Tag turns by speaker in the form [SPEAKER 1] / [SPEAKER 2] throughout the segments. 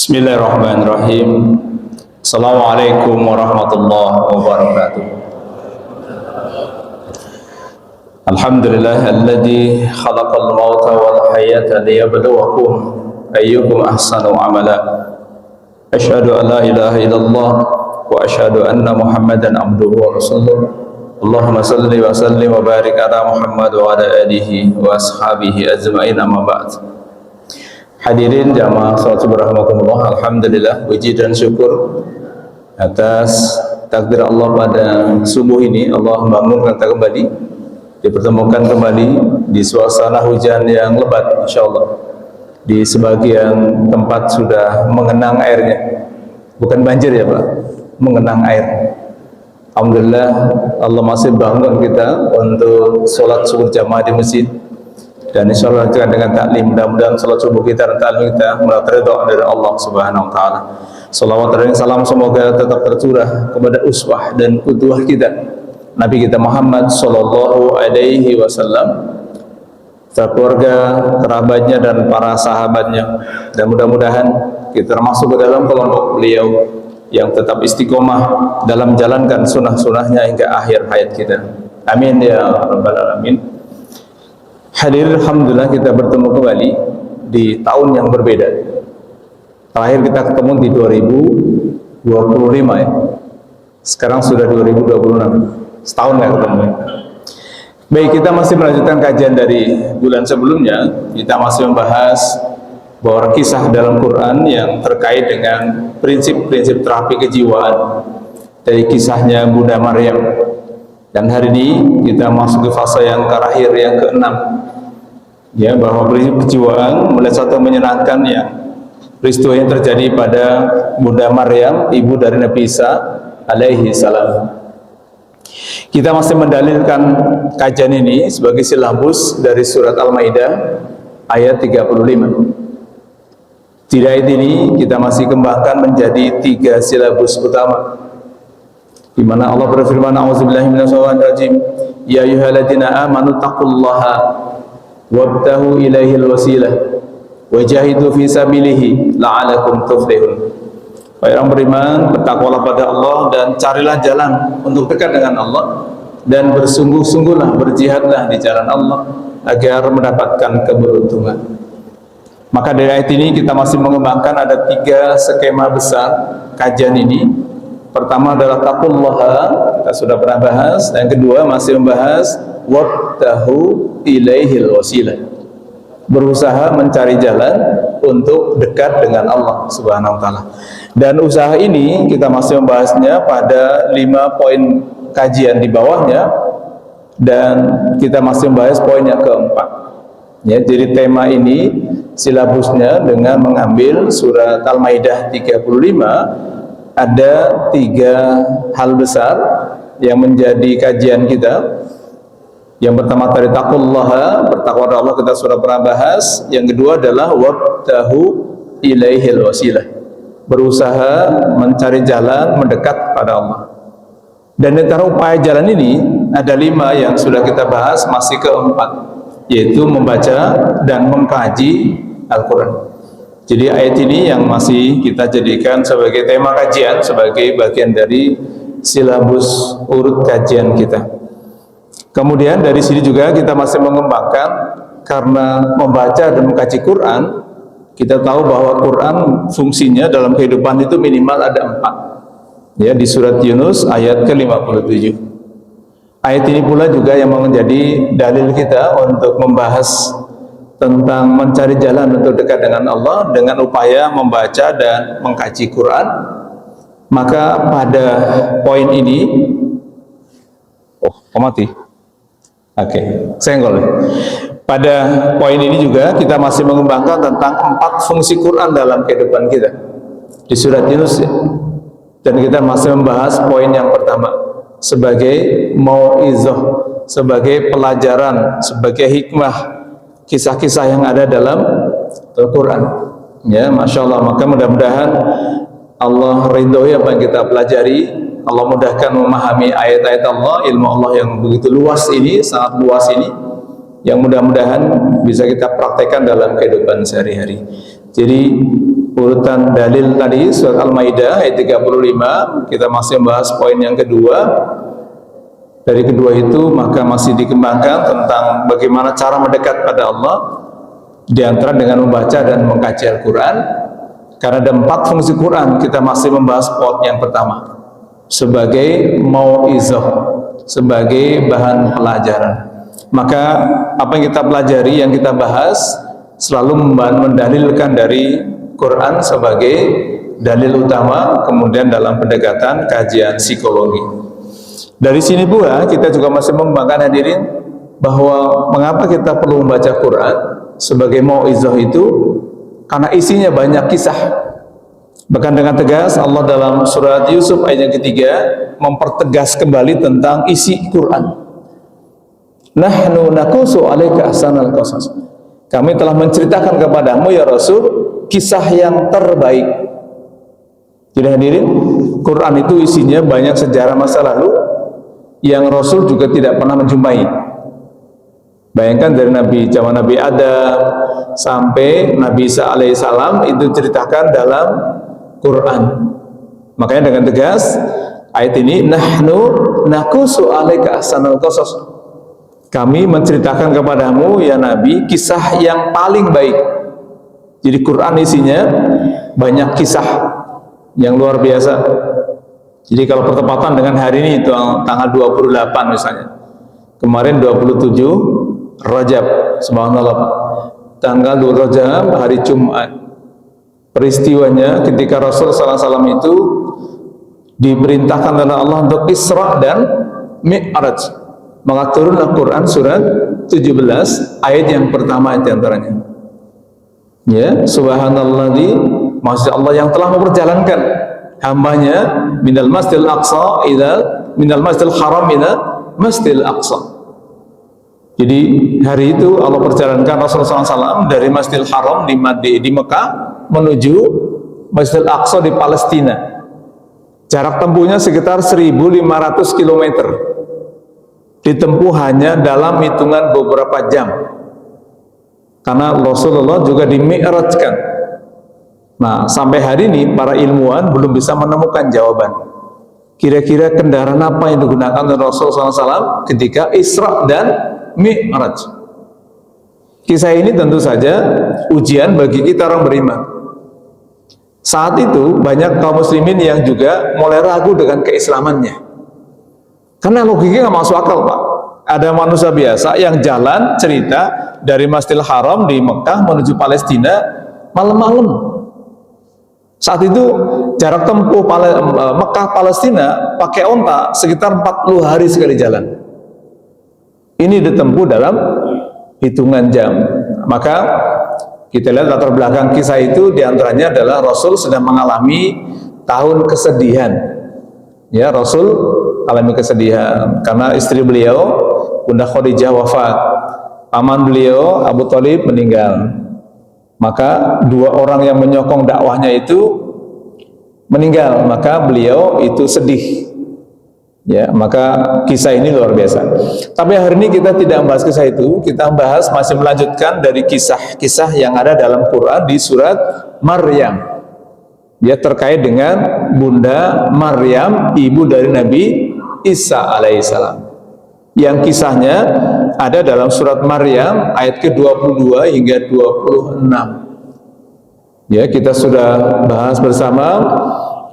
[SPEAKER 1] Bismillahirrahmanirrahim. Assalamualaikum warahmatullahi wabarakatuh. Alhamdulillahilladzi khalaqal mauta wal hayata liyabluwakum ayyukum ahsanu amala. Asyhadu an la ilaha illallah wa asyhadu anna Muhammadan abduhu wa rasuluh. Allahumma salli wa sallim wa barik ala Muhammad wa ala alihi wa ashabihi ajma'in, amma ba'd. Hadirin jamaah salat subhanakumullah, alhamdulillah, puji dan syukur atas takdir Allah pada subuh ini. Allah membangunkan kita kembali, dipertemukan kembali di suasana hujan yang lebat, insyaallah. Di sebagian tempat sudah mengenang airnya, bukan banjir ya Pak, mengenang air. Alhamdulillah, Allah masih bangun kita untuk sholat subuh jamaah di masjid. Dan insyaallah dengan taklim, mudah-mudahan salat subuh kita dan taklim kita mendapat ridha dari Allah Subhanahu wa taala. Salawat dan salam semoga tetap tercurah kepada uswah dan qudwah kita, Nabi kita Muhammad sallallahu alaihi wasallam, keluarga, kerabatnya dan para sahabatnya. Dan mudah-mudahan kita termasuk ke dalam kelompok beliau yang tetap istiqomah dalam menjalankan sunnah-sunnahnya hingga akhir hayat kita. Amin ya rabbal alamin. Hadirin, alhamdulillah kita bertemu kembali di tahun yang berbeda. Terakhir kita ketemu di 2025 ya. Sekarang sudah 2026. Setahun nggak ketemu. Baik, kita masih melanjutkan kajian dari bulan sebelumnya. Kita masih membahas bahwa kisah dalam Quran yang terkait dengan prinsip-prinsip terapi kejiwaan dari kisahnya Bunda Maryam. Dan hari ini kita masuk ke fase yang terakhir, yang ke-6, ya, bahwa prinsip kejiwaan mulai satu menyenangkan ya, peristiwa yang terjadi pada Bunda Maryam, ibu dari Nabi Isa alaihi salam. Kita masih mendalilkan kajian ini sebagai silabus dari surat Al-Maidah ayat 35. Di ayat ini kita masih kembangkan menjadi 3 silabus utama, di mana Allah berfirman, a'udzubillahi minasyaitonir rajim, ya ayyuhalladzina amanu taqullaha wabtahu ilaihil wasilah wajahidu fi sabilihi la'alakum tuflihun. Wahai orang beriman, bertakwalah pada Allah dan carilah jalan untuk dekat dengan Allah, dan bersungguh-sungguhlah, berjihadlah di jalan Allah agar mendapatkan keberuntungan. Maka dari ayat ini kita masih mengembangkan ada 3 skema besar kajian ini. Pertama adalah taqullaha, kita sudah pernah bahas. Yang kedua masih membahas wabtahu ilaihil wasilah, berusaha mencari jalan untuk dekat dengan Allah Subhanahu wa taala. Dan usaha ini kita masih membahasnya pada 5 poin kajian di bawahnya, dan kita masih membahas poin yang keempat. Ya, jadi tema ini silabusnya dengan mengambil surat Al-Maidah 35. Ada 3 hal besar yang menjadi kajian kita. Yang pertama tadi taqullaha, bertakwa kepada Allah, kita sudah pernah bahas. Yang kedua adalah wabtahu ilaihil wasilah, berusaha mencari jalan mendekat pada Allah. Dan di antara upaya jalan ini ada 5 yang sudah kita bahas, masih keempat, yaitu membaca dan mengkaji Al-Quran. Jadi ayat ini yang masih kita jadikan sebagai tema kajian, sebagai bagian dari silabus urut kajian kita. Kemudian dari sini juga kita masih mengembangkan, karena membaca dan mengkaji Quran, kita tahu bahwa Quran fungsinya dalam kehidupan itu minimal ada 4. Ya, di surat Yunus ayat ke-57. Ayat ini pula juga yang menjadi dalil kita untuk membahas tentang mencari jalan untuk dekat dengan Allah dengan upaya membaca dan mengkaji Quran. Maka pada poin ini, mati. Oke, senggol. Pada poin ini juga kita masih mengembangkan tentang 4 fungsi Quran dalam kehidupan kita di surat Yunus. Dan kita masih membahas poin yang pertama sebagai mau'izah, sebagai pelajaran, sebagai hikmah, kisah-kisah yang ada dalam Al-Quran. Ya, Masya Allah. Maka mudah-mudahan Allah ridhoi apa yang kita pelajari. Allah mudahkan memahami ayat-ayat Allah, ilmu Allah yang begitu luas ini, sangat luas ini, yang mudah-mudahan bisa kita praktekkan dalam kehidupan sehari-hari. Jadi urutan dalil tadi surat Al-Maidah ayat 35, kita masih membahas poin yang kedua. Dari kedua itu maka masih dikembangkan tentang bagaimana cara mendekat pada Allah, di antara dengan membaca dan mengkaji Al-Quran. Karena ada 4 fungsi Quran, kita masih membahas poin yang pertama sebagai mau'izah, sebagai bahan pelajaran. Maka apa yang kita pelajari, yang kita bahas selalu mendalilkan dari Quran sebagai dalil utama, kemudian dalam pendekatan kajian psikologi. Dari sini pula kita juga masih membanggakan hadirin bahwa mengapa kita perlu membaca Quran sebagai mau'izah itu, karena isinya banyak kisah. Bahkan dengan tegas Allah dalam surat Yusuf ayat yang ketiga mempertegas kembali tentang isi Quran. Nahnu naqusu 'alaika ahsanal qasas. Kami telah menceritakan kepadamu ya Rasul kisah yang terbaik. Jadi hadirin, Quran itu isinya banyak sejarah masa lalu yang Rasul juga tidak pernah menjumpai. Bayangkan dari zaman Nabi Adam sampai Nabi Isa alaihissalam itu ceritakan dalam Quran. Makanya dengan tegas ayat ini, nahnu naqusu 'alaika ahsanal qasas. Kami menceritakan kepadamu ya Nabi kisah yang paling baik. Jadi Quran isinya banyak kisah yang luar biasa. Jadi kalau pertepatan dengan hari ini itu tanggal 28 misalnya. Kemarin 27 Rajab, subhanallah. Tanggal 2 Rajab hari Jumat. Peristiwanya ketika Rasul SAW itu diperintahkan oleh Allah untuk Isra dan Mi'raj. Maka turunlah Quran surat 17 ayat yang pertama di antaranya. Ya, subhanalladzi, maksud Allah yang telah memperjalankan hambanya minal masjidil aqsa ila minal masjidil haram ila masjidil aqsa. Jadi hari itu Allah perjalankan Rasulullah SAW dari Masjidil Haram di Mekah menuju Masjidil Aqsa di Palestina. Jarak tempuhnya sekitar 1.500 km. Ditempuh hanya dalam hitungan beberapa jam. Karena Rasulullah juga di-mi'rajkan. Nah, sampai hari ini para ilmuwan belum bisa menemukan jawaban. Kira-kira kendaraan apa yang digunakan oleh Rasulullah SAW ketika Isra dan Mi'raj. Kisah ini tentu saja ujian bagi kita orang beriman. Saat itu banyak kaum muslimin yang juga mulai ragu dengan keislamannya. Karena logikanya nggak masuk akal, Pak. Ada manusia biasa yang jalan cerita dari Masjidil Haram di Mekah menuju Palestina malam-malam. Saat itu jarak tempuh Mekah Palestina pakai onta sekitar 40 hari sekali jalan. Ini ditempuh dalam hitungan jam. Maka kita lihat latar belakang kisah itu diantaranya adalah Rasul sedang mengalami tahun kesedihan. Ya, Rasul alami kesedihan karena istri beliau Bunda Khadijah wafat, paman beliau Abu Thalib meninggal. Maka 2 orang yang menyokong dakwahnya itu meninggal, maka beliau itu sedih. Ya, maka kisah ini luar biasa. Tapi hari ini kita tidak membahas kisah itu, kita membahas masih melanjutkan dari kisah-kisah yang ada dalam Quran di surat Maryam. Ya, terkait dengan Bunda Maryam, ibu dari Nabi Isa alaihissalam. Yang kisahnya ada dalam surat Maryam ayat ke-22 hingga 26. Ya, kita sudah bahas bersama.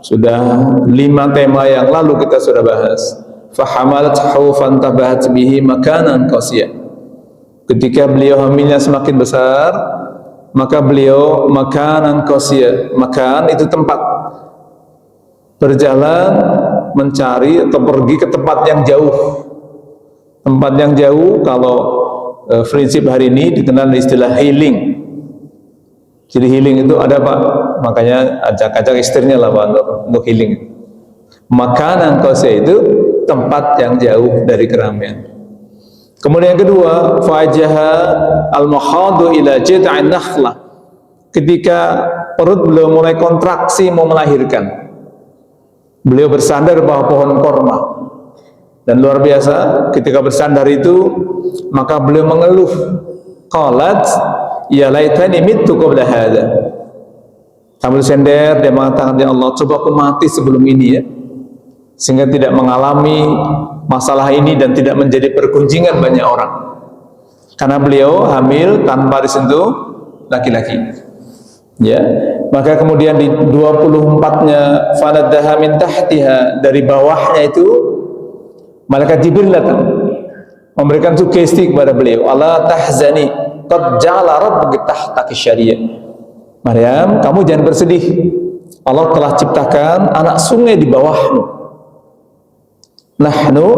[SPEAKER 1] Sudah 5 tema yang lalu kita sudah bahas. Fahamalathu fantabahat bihi makanan qasiyah. Ketika beliau hamilnya semakin besar, maka beliau makanan qasiyah. Makan itu tempat. Berjalan mencari atau pergi ke tempat yang jauh. Tempat yang jauh kalau prinsip hari ini dikenal istilah healing. Jadi healing itu ada, Pak, makanya ajak-ajak istrinya lah, Pak, untuk healing. Makanan qasiyah itu tempat yang jauh dari keramaian. Kemudian yang kedua, fajaha al-mahadu ila jid'an nakhlah. Ketika perut beliau mulai kontraksi mau melahirkan, beliau bersandar bawah pohon korma. Dan luar biasa, ketika bersandar itu maka beliau mengeluh, qalat ya laitani mittu qabla hadha Sambil sender dia mengatakan, ya Allah, coba aku mati sebelum ini ya, sehingga tidak mengalami masalah ini dan tidak menjadi pergunjingan banyak orang. Karena beliau hamil tanpa disentuh laki-laki. Ya, maka kemudian di 24-nya fanaddaha min tahtiha, dari bawahnya itu malaikat Jibril datang memberikan sugesti kepada beliau, ala tahzani qad ja'ala rabbuki tahtaki syariah. Maryam, kamu jangan bersedih, Allah telah ciptakan anak sungai di bawahmu. Nahnu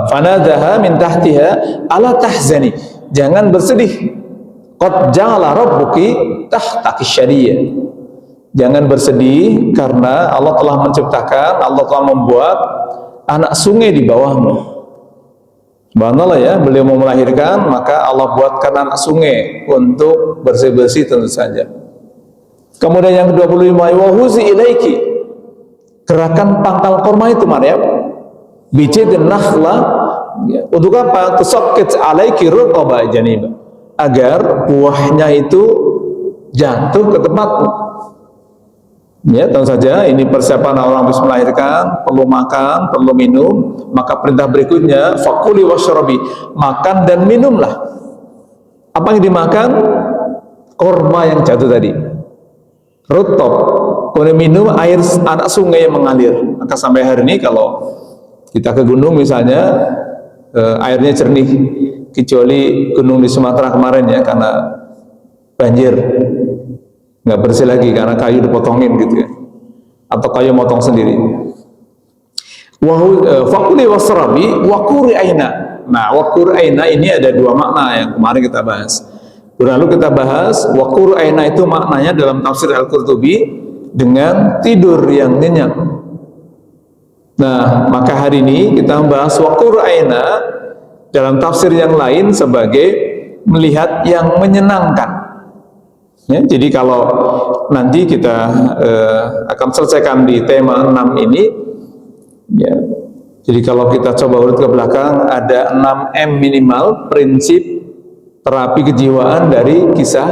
[SPEAKER 1] fanaddaha min tahtiha ala tahzani, jangan bersedih, qad ja'ala rabbuki tahtaki syariah. Jangan bersedih karena Allah telah menciptakan, Allah telah membuat anak sungai di bawahmu. Subhanallah ya, beliau mau melahirkan, maka Allah buatkan anak sungai untuk bersih-bersih tentu saja. Kemudian yang ke-25, wa huzi ilaiki, gerakan pangkal kurma itu Maryam, bijidin nakhla, ya, untuk apa? Tusaqqit alaiki rutaba janiba, agar buahnya itu jatuh ke tempatmu. Ya, tentu saja ini persiapan orang habis melahirkan, perlu makan, perlu minum. Maka perintah berikutnya, fakuli washrabi, makan dan minumlah. Apa yang dimakan? Korma yang jatuh tadi, rutab. Kemudian minum air anak sungai yang mengalir. Maka sampai hari ini kalau kita ke gunung misalnya, airnya jernih, kecuali gunung di Sumatera kemarin ya, karena banjir, nggak bersih lagi karena kayu dipotongin gitu ya, atau kayu motong sendiri. Fakuli wasrabi wakuri aina. Nah, wakuri aina ini ada dua makna yang kemarin kita bahas. Lalu kita bahas wakuri aina itu maknanya dalam tafsir Al-Qurtubi dengan tidur yang nyenyak. Nah, maka hari ini kita membahas wakuri aina dalam tafsir yang lain sebagai melihat yang menyenangkan. Ya, jadi kalau nanti kita akan selesaikan di tema 6 ini, ya, jadi kalau kita coba urut ke belakang, ada 6M minimal prinsip terapi kejiwaan dari kisah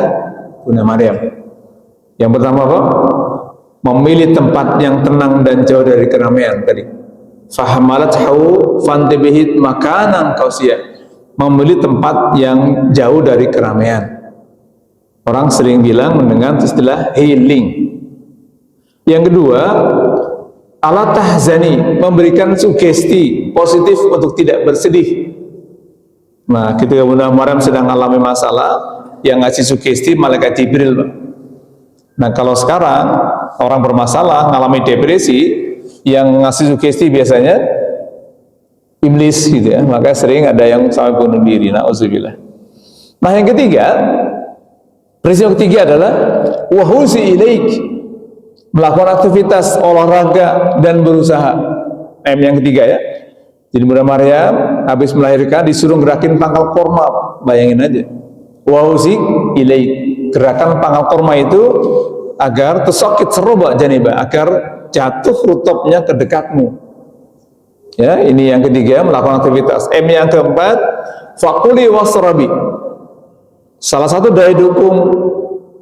[SPEAKER 1] Bunda Maryam. Yang pertama apa? Memilih tempat yang tenang dan jauh dari keramaian tadi. Fahamalathu fantibihit makanan qausiyah. Memilih tempat yang jauh dari keramaian. Orang sering bilang mendengar istilah healing. Yang kedua, ala tahzani, memberikan sugesti positif untuk tidak bersedih. Nah, ketika Bunda Maryam sedang alami masalah, yang ngasih sugesti malaikat Jibril. Nah, kalau sekarang orang bermasalah, ngalami depresi, yang ngasih sugesti biasanya iblis gitu ya. Maka sering ada yang sampai bunuh diri. Na'udzubillah. Nah, yang ketiga, prinsip ketiga adalah wahuzi ilaik, melakukan aktivitas olahraga dan berusaha. M yang ketiga ya. Jadi Bunda Maryam habis melahirkan disuruh gerakin pangkal korma, bayangin aja. Wahuzi ilaik, gerakan pangkal korma itu agar tersakit seroba janiba, agar jatuh rutubnya ke dekatmu. Ya, ini yang ketiga, melakukan aktivitas. M yang keempat, fakuli wasrabi. Salah satu daya dukung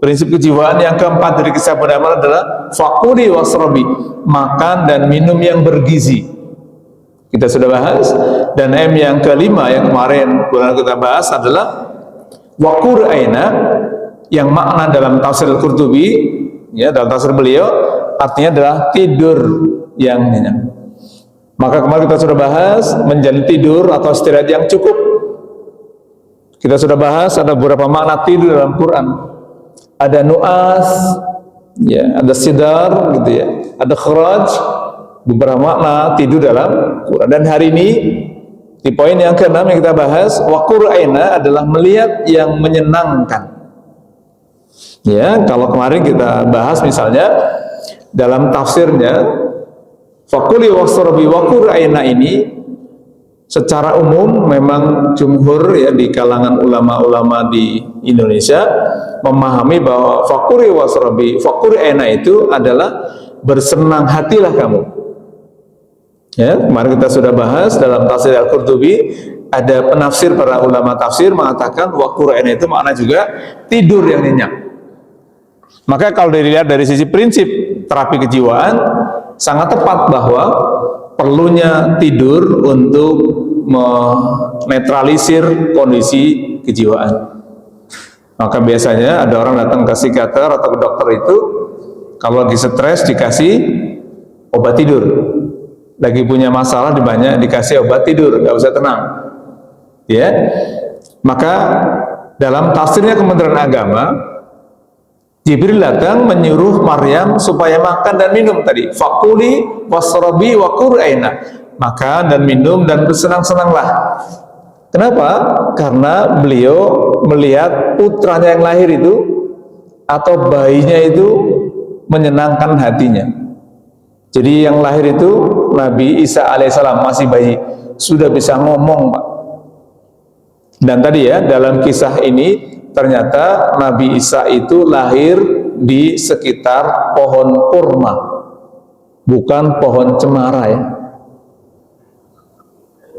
[SPEAKER 1] prinsip kejiwaan yang keempat dari kisah Bunda Maryam adalah fakuli wasrabi, makan dan minum yang bergizi. Kita sudah bahas. Dan M yang kelima yang kemarin kita bahas adalah wakur aina, yang makna dalam tafsir Al-Qurtubi ya, dalam tafsir beliau artinya adalah tidur yang nyenyak. Maka kemarin kita sudah bahas menjalani tidur atau istirahat yang cukup. Kita sudah bahas ada beberapa makna tidur dalam Quran. Ada nu'as, ya, ada sidar, gitu ya, ada khuraj, beberapa makna tidur dalam Quran. Dan hari ini di poin yang ke-6 yang kita bahas, waqur aina adalah melihat yang menyenangkan. Ya, kalau kemarin kita bahas misalnya dalam tafsirnya, fakuli wasrabi waqur aina ini secara umum memang jumhur ya di kalangan ulama-ulama di Indonesia memahami bahwa fakuri wasrabi, fakuri aina itu adalah bersenang hatilah kamu. Ya, kemarin kita sudah bahas dalam tafsir Al-Qurtubi, ada penafsir para ulama tafsir mengatakan wakuri aina itu makna juga tidur yang nyenyak. Maka kalau dilihat dari sisi prinsip terapi kejiwaan, sangat tepat bahwa perlunya tidur untuk menetralisir kondisi kejiwaan. Maka biasanya ada orang datang ke psikiater atau ke dokter itu, kalau lagi stres dikasih obat tidur, lagi punya masalah dikasih obat tidur, nggak usah tenang, ya. Maka dalam tafsirnya Kementerian Agama, Jibril datang menyuruh Maryam supaya makan dan minum tadi. Fakuli wasrobi wa qur'aina. Makan dan minum dan bersenang-senanglah. Kenapa? Karena beliau melihat putranya yang lahir itu atau bayinya itu menyenangkan hatinya. Jadi yang lahir itu Nabi Isa alaihissalam masih bayi, sudah bisa ngomong, Pak. Dan tadi ya, dalam kisah ini ternyata Nabi Isa itu lahir di sekitar pohon kurma, bukan pohon cemara ya.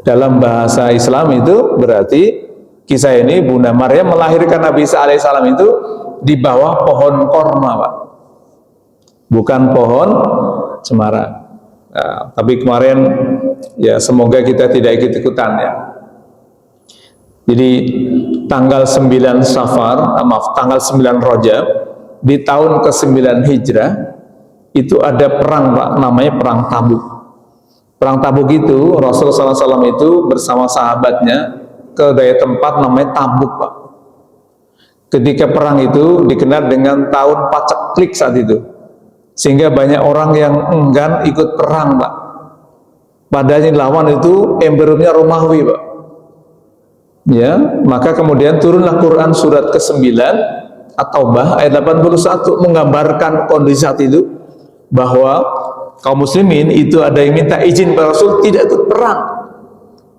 [SPEAKER 1] Dalam bahasa Islam itu berarti kisah ini Bunda Maryam melahirkan Nabi Isa alaihissalam itu di bawah pohon kurma, Pak, bukan pohon cemara. Nah, tapi kemarin ya semoga kita tidak ikut-ikutan ya. Jadi tanggal 9 Safar, tanggal 9 Rajab di tahun ke-9 Hijrah itu ada perang, Pak, namanya perang Tabuk. Perang Tabuk itu Rasulullah SAW itu bersama sahabatnya ke daya tempat namanya Tabuk, Pak. Ketika perang itu dikenal dengan tahun paceklik saat itu, sehingga banyak orang yang enggan ikut perang, Pak. Padahal lawan itu emperornya Romawi, Pak. Ya, maka kemudian turunlah Quran surat ke-9 At-Taubah ayat 81 menggambarkan kondisi saat itu bahwa kaum muslimin itu ada yang minta izin pada Rasul tidak ikut perang.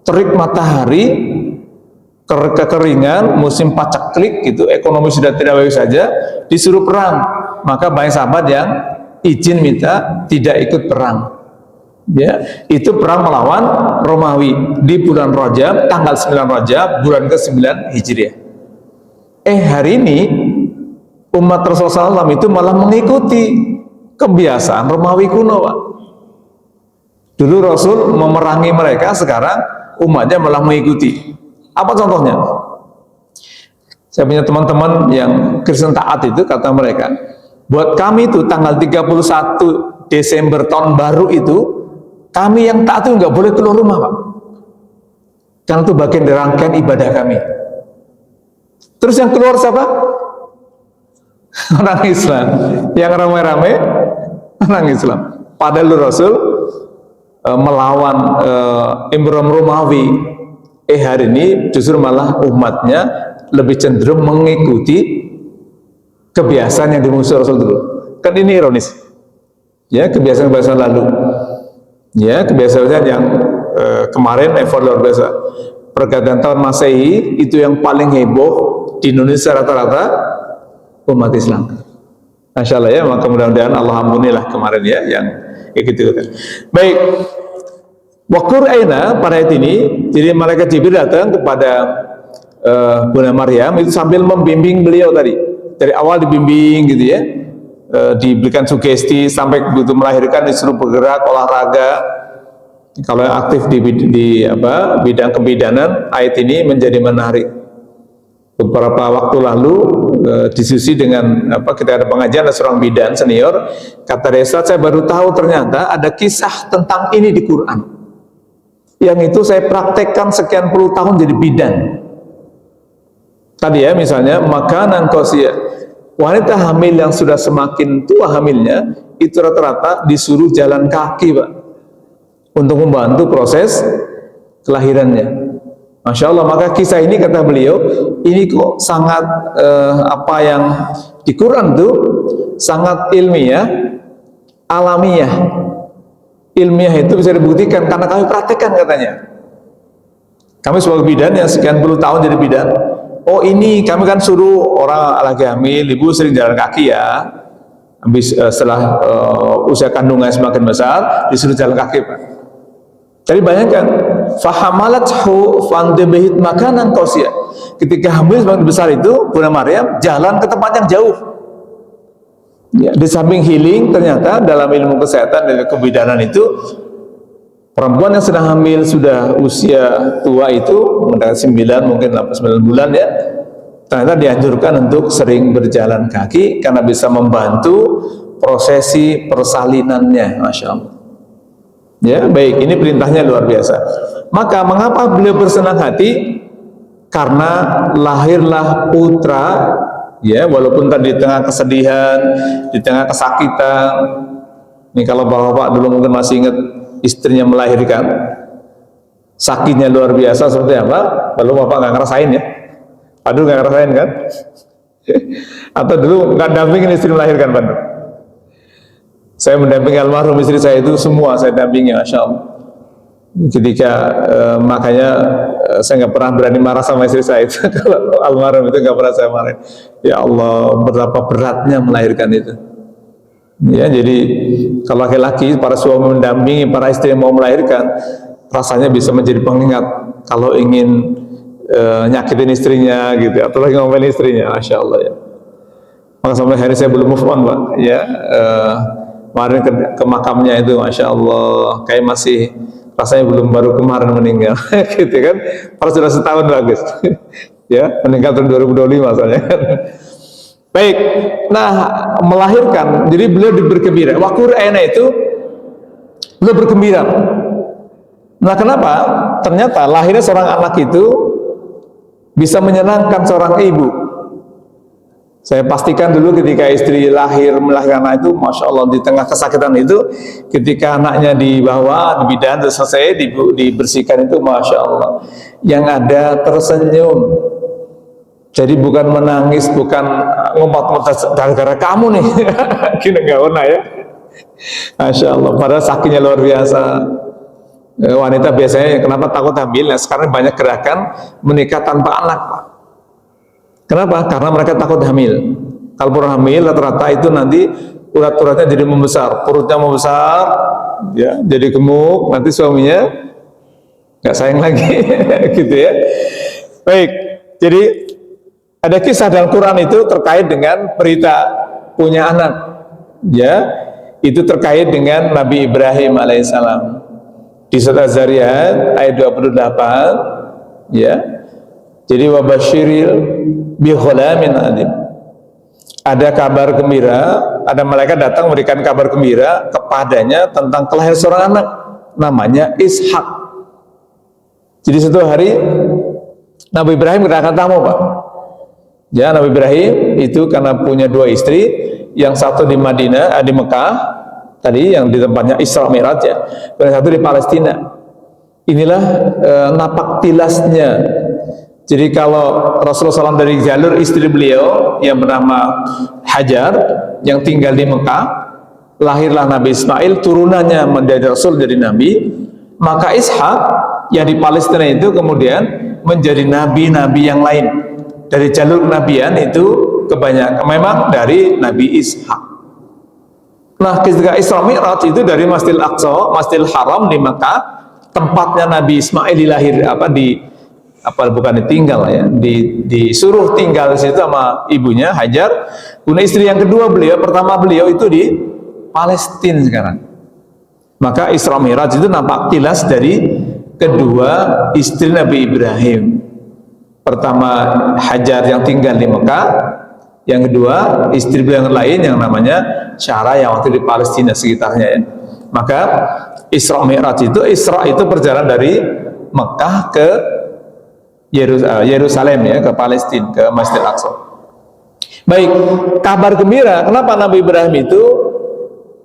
[SPEAKER 1] Terik matahari, kekeringan, musim paceklik gitu, ekonomi sudah tidak baik saja, disuruh perang. Maka banyak sahabat yang izin minta tidak ikut perang. Ya, itu perang melawan Romawi di bulan Rajab, tanggal 9 Rajab, bulan ke-9 Hijriah. Hari ini umat Rasulullah SAW itu malah mengikuti kebiasaan Romawi kuno, Pak. Dulu Rasul memerangi mereka, sekarang umatnya malah mengikuti. Apa contohnya? Saya punya teman-teman yang Kristen taat itu, kata mereka, buat kami itu tanggal 31 Desember tahun baru itu, kami yang taat itu nggak boleh keluar rumah, Pak, karena itu bagian dari rangkaian ibadah kami. Terus yang keluar siapa? Orang Islam. Yang ramai-ramai orang Islam. Padahal Rasul melawan Emperor Romawi. Hari ini justru malah umatnya lebih cenderung mengikuti kebiasaan yang dimusuhi Rasul dulu. Kan ini ironis. Ya, kebiasaan-kebiasaan lalu. Ya, kebiasaan yang kemarin luar biasa. Pergantian tahun Masehi itu yang paling heboh di Indonesia rata-rata umat Islam. Masya Allah ya, maka mudah-mudahan Allah ampunilah kemarin ya yang gitu. Baik, wa qur'aina pada ayat ini, jadi malaikat Jibril datang kepada Bunda Maryam itu sambil membimbing beliau tadi. Dari awal dibimbing gitu ya. Diberikan sugesti sampai begitu melahirkan disuruh bergerak, olahraga. Kalau yang aktif di bidang kebidanan, ayat ini menjadi menarik. Beberapa waktu lalu diskusi dengan kita ada pengajian, ada seorang bidan senior, kata Desa, saya baru tahu ternyata ada kisah tentang ini di Quran. Yang itu saya praktekkan sekian puluh tahun jadi bidan. Tadi ya misalnya makanan qasiyah. Wanita hamil yang sudah semakin tua hamilnya itu rata-rata disuruh jalan kaki, Pak, untuk membantu proses kelahirannya. Masya Allah, maka kisah ini kata beliau ini kok sangat apa yang di Quran itu sangat ilmiah, alamiah. Ilmiah itu bisa dibuktikan karena kami praktekkan katanya. Kami sebagai bidan yang sekian puluh tahun jadi bidan. Oh ini kami kan suruh orang lagi hamil, ibu sering jalan kaki ya. Habis setelah usia kandungan semakin besar disuruh jalan kaki, Pak. Jadi bayangkan, fahamalathu fandebehit makanan qasiyah. Ketika hamil semakin besar itu Bunda Maryam jalan ke tempat yang jauh. Ya, di samping healing, ternyata dalam ilmu kesehatan dan kebidanan itu, perempuan yang sedang hamil sudah usia tua itu mendekati 9 mungkin 9 bulan ya, ternyata dianjurkan untuk sering berjalan kaki karena bisa membantu prosesi persalinannya. Masya Allah. Ya, baik, ini perintahnya luar biasa. Maka mengapa beliau bersenang hati? Karena lahirlah putra, ya, walaupun tadi di tengah kesedihan, di tengah kesakitan. Ini kalau bapak-bapak dulu mungkin masih ingat istrinya melahirkan, sakitnya luar biasa seperti apa? Lalu bapak nggak ngerasain ya? Aduh, nggak ngerasain kan? Atau dulu nggak dampingin istri melahirkan, Pak? Saya mendampingi almarhum istri saya itu semua saya dampingi, Masya Allah. Ketika makanya saya nggak pernah berani marah sama istri saya itu. Kalau almarhum itu nggak pernah saya marahin. Ya Allah, betapa beratnya melahirkan itu. Ya, jadi kalau laki-laki, para suami mendampingi para istri yang mau melahirkan, rasanya bisa menjadi pengingat kalau ingin nyakitin istrinya gitu, atau lagi ngomelin istrinya, Masya Allah ya. Maka sampai hari saya belum move on, Pak. Ya, kemarin ke makamnya itu, Masya Allah, kayak masih rasanya belum baru kemarin meninggal, gitu kan? Kalau sudah setahun bagus, ya, meninggal tahun 2025 soalnya. Baik, nah melahirkan, jadi beliau bergembira. Waktu Raina itu beliau bergembira. Nah kenapa? Ternyata lahirnya seorang anak itu bisa menyenangkan seorang ibu. Saya pastikan dulu ketika istri melahirkan anak itu, Masya Allah, di tengah kesakitan itu, ketika anaknya dibawa, dibidan, selesai, dibersihkan itu, Masya Allah, yang ada tersenyum. Jadi bukan menangis, bukan ngompat-ngompat gara-gara kamu nih, gini nggak pernah ya. Masya Allah, padahal sakitnya luar biasa. Wanita biasanya kenapa takut hamil? Nah, sekarang banyak gerakan menikah tanpa anak, Pak. Kenapa? Karena mereka takut hamil. Kalau pernah hamil, rata-rata itu nanti urat-uratnya jadi membesar, perutnya membesar, ya, jadi gemuk, nanti suaminya nggak sayang lagi, gitu ya. Baik, jadi ada kisah dalam Quran itu terkait dengan berita punya anak, ya, itu terkait dengan Nabi Ibrahim alaihissalam. Di surat Az-Zariyat ayat 28, ya. Jadi wabasyiril bi ghulamin alim. Ada kabar gembira, ada malaikat datang memberikan kabar gembira kepadanya tentang kelahiran seorang anak, namanya Ishak. Jadi suatu hari Nabi Ibrahim kedatangan tamu, Pak. Ya, Nabi Ibrahim itu karena punya 2 istri, yang satu di Madinah, di Mekah, tadi yang di tempatnya Isra Mi'raj ya, dan satu di Palestina. Inilah napak tilasnya. Jadi kalau Rasulullah SAW dari jalur istri beliau yang bernama Hajar yang tinggal di Mekah, lahirlah Nabi Ismail, turunannya menjadi Rasul, jadi Nabi. Maka Ishak yang di Palestina itu kemudian menjadi nabi-nabi yang lain. Dari jalur kenabian itu kebanyakan memang dari Nabi Ishak. Nah, ketika Isra Mi'raj itu dari Masjidil Aqsa, Masjidil Haram di Mekah, tempatnya Nabi Ismail bukan ditinggal ya, disuruh tinggal di situ sama ibunya Hajar. Kemudian istri yang kedua pertama beliau itu di Palestina sekarang. Maka Isra Mi'raj itu nampak tilas dari kedua istri Nabi Ibrahim. Pertama Hajar yang tinggal di Mekah, yang kedua istri beliau yang lain yang namanya Syara yang waktu di Palestina sekitarnya ya. Maka Isra Mi'raj itu, Isra itu perjalanan dari Mekah ke Yerusalem ya, ke Palestina, ke Masjid Al-Aqsa. Baik, kabar gembira, kenapa Nabi Ibrahim itu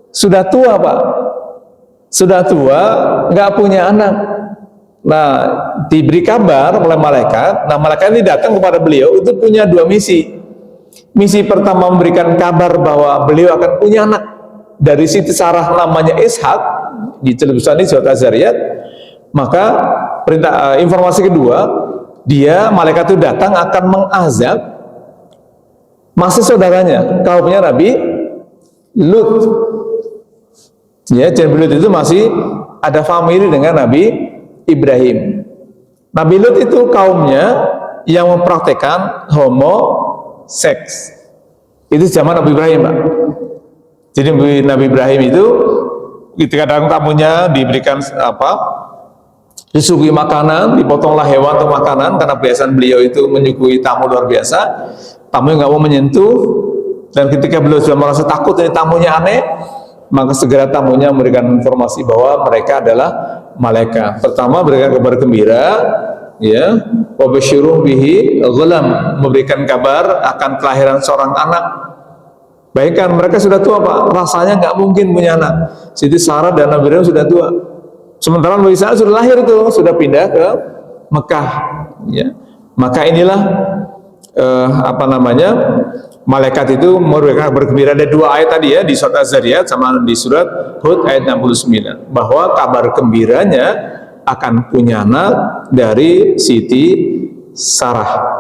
[SPEAKER 1] sudah tua, Pak? Sudah tua, nggak punya anak. Nah, diberi kabar oleh malaikat. Nah, malaikat ini datang kepada beliau itu punya 2 misi. Misi pertama memberikan kabar bahwa beliau akan punya anak dari Siti Sarah namanya Ishak, di television di surat Az-Zariyat. Maka informasi kedua, dia malaikat itu datang akan mengazab masih saudaranya, kaumnya Nabi Lut. Ya, dan Lut itu masih ada famili dengan Nabi Ibrahim. Nabi Lut itu kaumnya yang mempraktekkan homoseks. Itu zaman Nabi Ibrahim, Pak. Jadi Nabi Ibrahim itu ketika datang tamunya diberikan disuguhi makanan, dipotonglah hewan untuk makanan, karena kebiasaan beliau itu menyuguhi tamu luar biasa. Tamunya nggak mau menyentuh, dan ketika beliau sudah merasa takut ini tamunya aneh, maka segera tamunya memberikan informasi bahwa mereka adalah malaikat. Pertama berikan kabar gembira, ya, wa basyiruh bihi ghulam, memberikan kabar akan kelahiran seorang anak. Bayangkan mereka sudah tua Pak, rasanya nggak mungkin punya anak. Siti Sarah dan Nabi Ibrahim sudah tua. Sementara Nabi Isa sudah lahir tuh, sudah pindah ke Mekah. Ya. Maka inilah malaikat itu memberikan kabar gembira. Ada dua ayat tadi ya, di surat Az-Zariyat sama di surat Hud ayat 69, bahwa kabar gembiranya akan punya anak dari Siti Sarah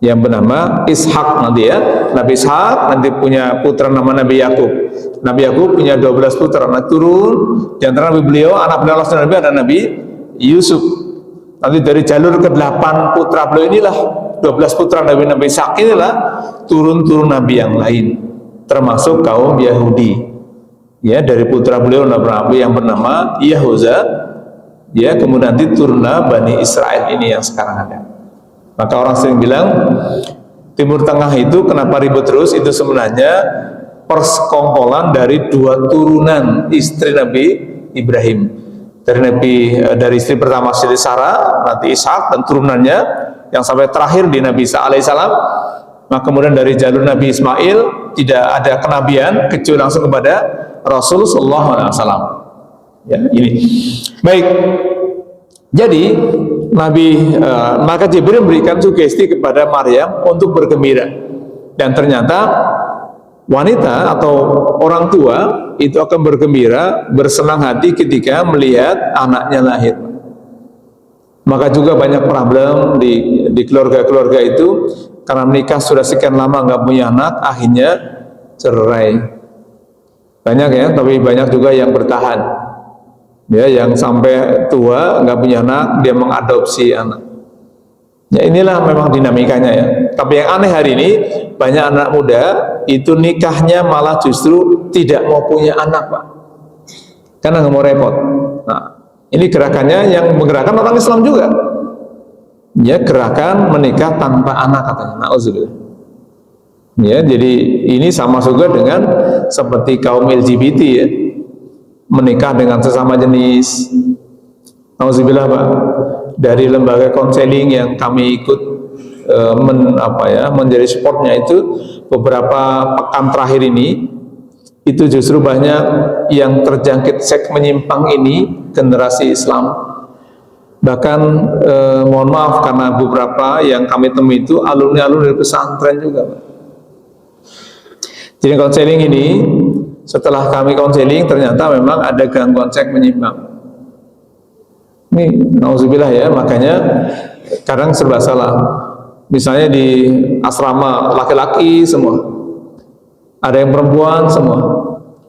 [SPEAKER 1] yang bernama Ishak nanti ya. Nabi Ishak nanti punya putra nama Nabi Yakub. Nabi Yakub punya 12 putra, anak turun. Di antara Nabi beliau, anak beliau Nabi ada Nabi Yusuf. Nanti dari jalur ke-8 putra beliau inilah, 12 putra Nabi Ishak inilah turun-turun Nabi yang lain, termasuk kaum Yahudi. Ya, dari putra beliau Nabi yang bernama Yahuza. Ya, kemudian nanti turunlah Bani Israel ini yang sekarang ada. Maka orang sering bilang Timur Tengah itu kenapa ribut terus, itu sebenarnya persekongkolan dari dua turunan istri Nabi Ibrahim. Dari istri pertama Siti Sarah, nanti Ishak dan turunannya yang sampai terakhir di Nabi Isa alaihissalam. Maka kemudian dari jalur Nabi Ismail tidak ada kenabian kecuali langsung kepada Rasul sallallahu alaihi wasallam. Ya, ini. Baik. Jadi maka Jibril memberikan sugesti kepada Maryam untuk bergembira, dan ternyata wanita atau orang tua itu akan bergembira, bersenang hati ketika melihat anaknya lahir. Maka juga banyak problem di keluarga-keluarga itu, karena menikah sudah sekian lama nggak punya anak, akhirnya cerai. Banyak ya, tapi banyak juga yang bertahan. Ya, yang sampai tua nggak punya anak, dia mengadopsi anak. Ya, inilah memang dinamikanya ya. Tapi yang aneh hari ini, banyak anak muda itu nikahnya malah justru tidak mau punya anak Pak, karena nggak mau repot. Nah, ini gerakannya yang menggerakkan orang Islam juga. Ya, gerakan menikah tanpa anak katanya. Nauzubillah. Ya, jadi ini sama juga dengan seperti kaum LGBT ya, menikah dengan sesama jenis. Nauzubillah Pak. Dari lembaga konseling yang kami ikut menjadi supportnya itu beberapa pekan terakhir ini, itu justru banyak yang terjangkit seks menyimpang ini generasi Islam. Bahkan mohon maaf, karena beberapa yang kami temui itu alumni-alumni dari pesantren juga Pak. Jadi konseling ini, setelah kami konseling ternyata memang ada gangguan seks menyimpang. Ini nauzubillah ya, makanya kadang serba salah. Misalnya di asrama laki-laki semua, ada yang perempuan semua.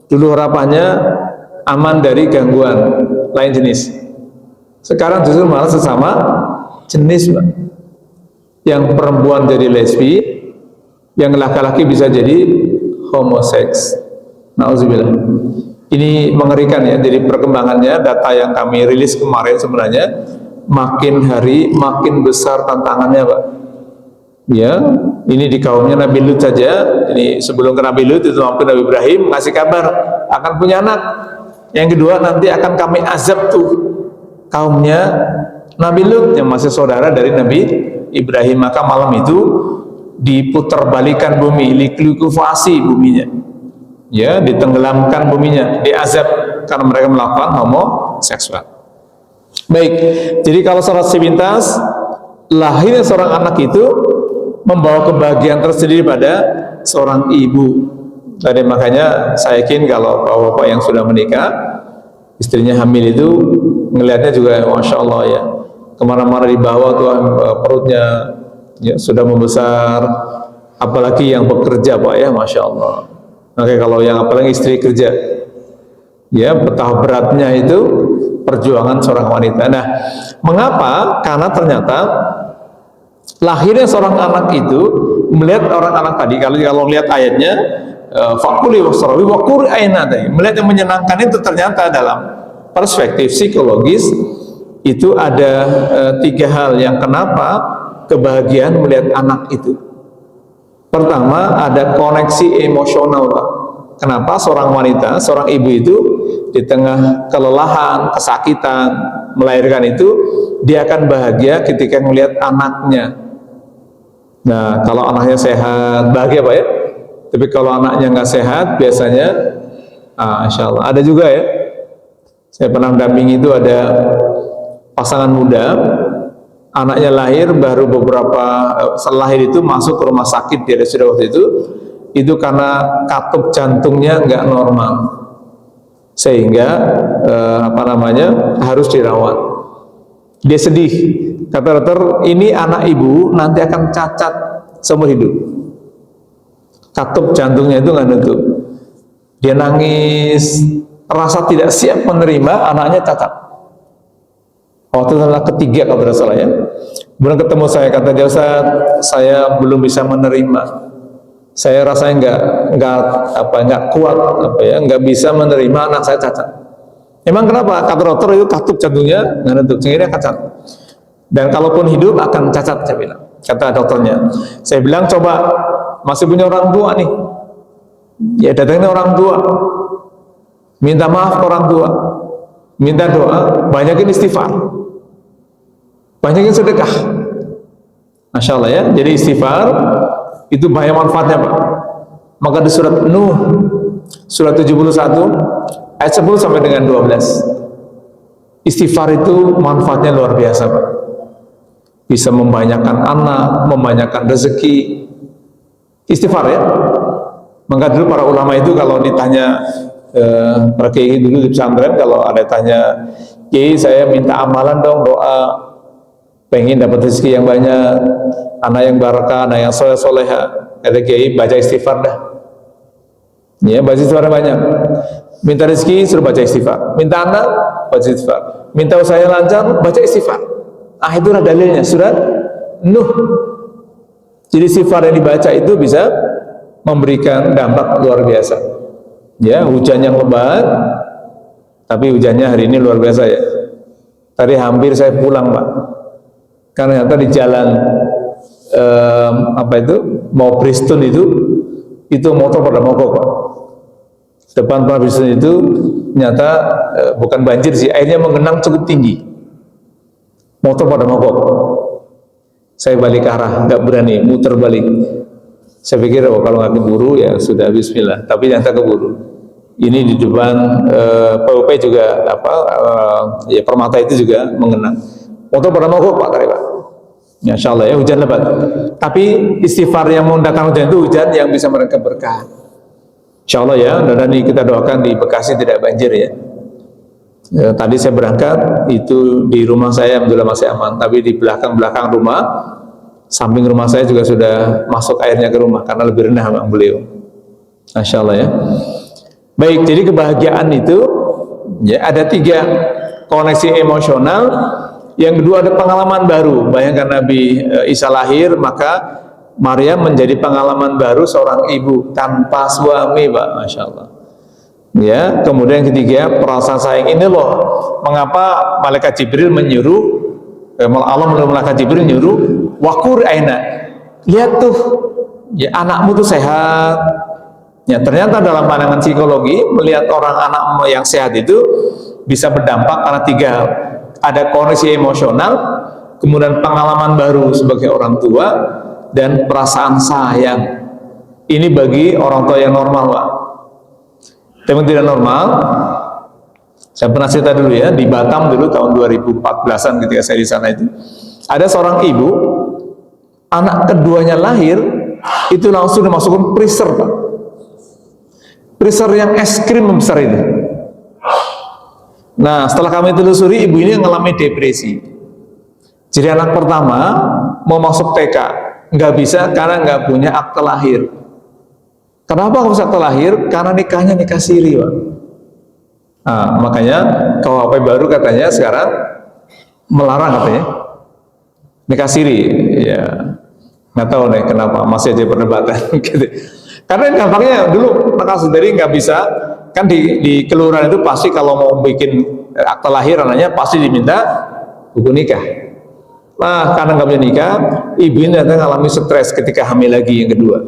[SPEAKER 1] Dulu harapannya aman dari gangguan lain jenis. Sekarang justru malah sesama jenis Pak. Yang perempuan jadi lesbi, yang laki-laki bisa jadi homoseks. Nauzubillah. Ini mengerikan ya. Jadi perkembangannya, data yang kami rilis kemarin sebenarnya makin hari makin besar tantangannya Pak. Ya, ini di kaumnya Nabi Lut saja. Ini sebelum ke Nabi Lut itu hampir Nabi Ibrahim ngasih kabar akan punya anak. Yang kedua, nanti akan kami azab tuh kaumnya Nabi Lut yang masih saudara dari Nabi Ibrahim. Maka malam itu diputerbalikan bumi, likufasi buminya. Ya, ditenggelamkan buminya, diazab karena mereka melakukan homoseksual. Baik, jadi kalau sholat sepintas, lahirnya seorang anak itu membawa kebahagiaan tersendiri pada seorang ibu. Jadi makanya saya yakin kalau bapak-bapak yang sudah menikah, istrinya hamil itu ngelihatnya juga masya Allah ya, kemana-mana di bawah tuh perutnya ya, sudah membesar, apalagi yang bekerja Pak ya, masya Allah. Oke, kalau yang apalagi istri kerja, ya betapa beratnya itu perjuangan seorang wanita. Nah, mengapa? Karena ternyata lahirnya seorang anak itu, melihat orang anak tadi, kalau lihat ayatnya, fakuli wasrawi wa qurri aina. Melihat yang menyenangkan itu ternyata dalam perspektif psikologis itu ada 3 hal yang kenapa kebahagiaan melihat anak itu. Pertama, ada koneksi emosional, Pak. Kenapa seorang wanita, seorang ibu itu di tengah kelelahan, kesakitan, melahirkan itu, dia akan bahagia ketika melihat anaknya. Nah, kalau anaknya sehat, bahagia Pak ya. Tapi kalau anaknya nggak sehat, biasanya, insya Allah. Ada juga ya, saya pernah mendampingi itu ada pasangan muda, anaknya lahir baru beberapa setelah lahir itu masuk ke rumah sakit di RSUD waktu itu karena katup jantungnya nggak normal, sehingga harus dirawat. Dia sedih, kata dokter, ini anak ibu nanti akan cacat seumur hidup. Katup jantungnya itu nggak nutup. Dia nangis, rasa tidak siap menerima anaknya cacat. Waktu itu adalah ketiga kalau tidak salah ya. Kemudian ketemu saya, kata dia, Ustaz, saya belum bisa menerima. Saya rasanya nggak kuat, nggak bisa menerima anak saya cacat. Emang kenapa? Kata dokter itu katup jantungnya nggak nutup, sehingga dia cacat. Dan kalaupun hidup akan cacat, saya bilang. Kata dokternya. Saya bilang, coba masih punya orang tua nih, ya datangin orang tua, minta maaf ke orang tua, minta doa, banyakin istighfar, banyakin sedekah. Masya Allah ya. Jadi istighfar itu banyak manfaatnya Pak. Maka di surat Nuh, surat 71 ayat 10 sampai dengan 12, istighfar itu manfaatnya luar biasa Pak. Bisa membanyakan anak, membanyakan rezeki. Istighfar ya. Maka dulu para ulama itu kalau ditanya, para kiai dulu di pesantren, kalau ada tanya, kiai saya minta amalan dong, doa, pengen dapat rezeki yang banyak, anak yang barakah, anak yang soleh-soleha, kata kiai, baca istighfar dah. Ya, baca istighfar banyak. Minta rezeki suruh baca istighfar, minta anak baca istighfar, minta usaha yang lancar baca istighfar. Itulah dalilnya surat Nuh. Jadi istighfar yang dibaca itu bisa memberikan dampak luar biasa. Ya, hujan yang lebat, tapi hujannya hari ini luar biasa ya. Tadi hampir saya pulang Pak, karena ternyata di jalan mau Bristol itu motor pada mogok Pak. Depan Bristol itu ternyata bukan banjir sih, airnya mengenang cukup tinggi. Motor pada mogok. Saya balik arah, nggak berani, muter balik. Saya pikir kalau nggak keburu ya sudah bismillah, tapi ternyata keburu. Ini di depan PUP juga Permata itu juga mengenang. Motor pada mogok Pak tadi Pak. Ya, Insya Allah ya, hujan lebat. Tapi istighfar yang mendatangkan hujan itu hujan yang bisa mereka berkah. Insya Allah ya, dan ini kita doakan di Bekasi tidak banjir ya. Tadi saya berangkat itu di rumah saya alhamdulillah masih aman, tapi di belakang rumah, samping rumah saya juga sudah masuk airnya ke rumah karena lebih rendah Bang beliau. Masya Allah ya. Baik, jadi kebahagiaan itu ya ada 3, koneksi emosional. Yang kedua ada pengalaman baru. Bayangkan Nabi Isa lahir, maka Maryam menjadi pengalaman baru seorang ibu tanpa suami Pak. Masya Allah. Ya, kemudian yang ketiga perasaan sayang ini loh. Mengapa malaikat Jibril menyuruh Allah malaikat Jibril menyuruh wakur aina. Lihat tuh, ya anakmu tuh sehat. Ya ternyata dalam pandangan psikologi melihat orang anak yang sehat itu bisa berdampak karena 3, ada koneksi emosional, kemudian pengalaman baru sebagai orang tua, dan perasaan sayang. Ini bagi orang tua yang normal Pak. Tapi tidak normal, saya pernah cerita dulu ya, di Batam dulu tahun 2014an ketika saya di sana itu, ada seorang ibu, anak keduanya lahir, itu langsung dimasukkan freezer Pak. Freezer yang es krim besar itu. Nah setelah kami telusuri, ibu ini mengalami depresi. Jadi anak pertama mau masuk TK, nggak bisa karena nggak punya akte lahir. Kenapa harus akte lahir? Karena nikahnya nikah siri Pak. Nah, makanya KUHP baru katanya sekarang melarang katanya nikah siri. Ya nggak tahu nih kenapa, masih aja perdebatan gitu. Karena gampangnya dulu nakal sendiri nggak bisa, kan di kelurahan itu pasti kalau mau bikin akta lahir anaknya pasti diminta buku nikah. Nah, karena nggak punya nikah, ibu ini ternyata mengalami stres ketika hamil lagi yang kedua.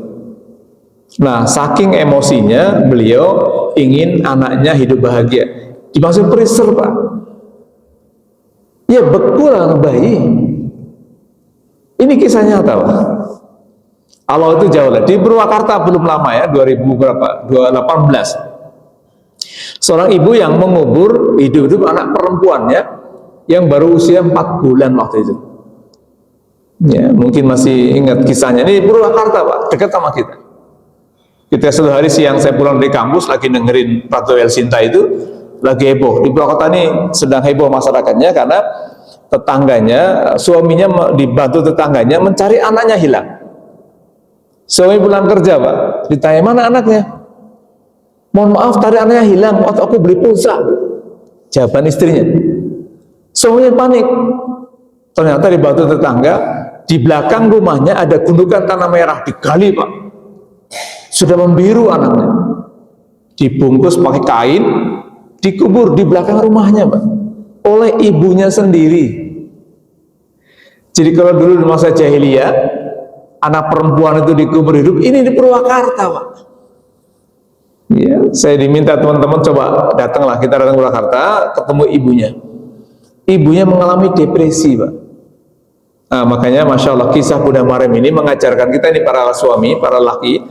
[SPEAKER 1] Nah, saking emosinya beliau ingin anaknya hidup bahagia, dimasuk freezer, Pak. Ya beku lah bayi. Ini kisah nyata, Pak. Allah itu jauh lah. Di Purwakarta belum lama ya, 2000 berapa? 2018. Seorang ibu yang mengubur hidup anak perempuannya yang baru usia 4 bulan waktu itu. Ya, mungkin masih ingat kisahnya. Ini Purwakarta, Pak, dekat sama kita. Kita satu hari siang saya pulang dari kampus lagi dengerin Ratu El Sinta itu lagi heboh. Di Purwakarta ini sedang heboh masyarakatnya karena tetangganya, suaminya dibantu tetangganya mencari anaknya hilang. Suami pulang kerja, Pak, ditanya mana anaknya. Mohon maaf, tadi anaknya hilang waktu aku beli pulsa. Jawaban istrinya. Suaminya panik. Ternyata dibantu tetangga, di belakang rumahnya ada gundukan tanah merah digali, Pak. Sudah membiru anaknya. Dibungkus pakai kain, dikubur di belakang rumahnya, Pak, oleh ibunya sendiri. Jadi kalau dulu di masa jahiliyah anak perempuan itu dikubur hidup, ini di Purwakarta, Pak. Ya, saya diminta teman-teman coba datanglah, kita datang ke Purwakarta, ketemu ibunya. Ibunya mengalami depresi, Pak. Nah, makanya Masya Allah kisah Bunda Maryam ini mengajarkan kita ini para suami, para laki,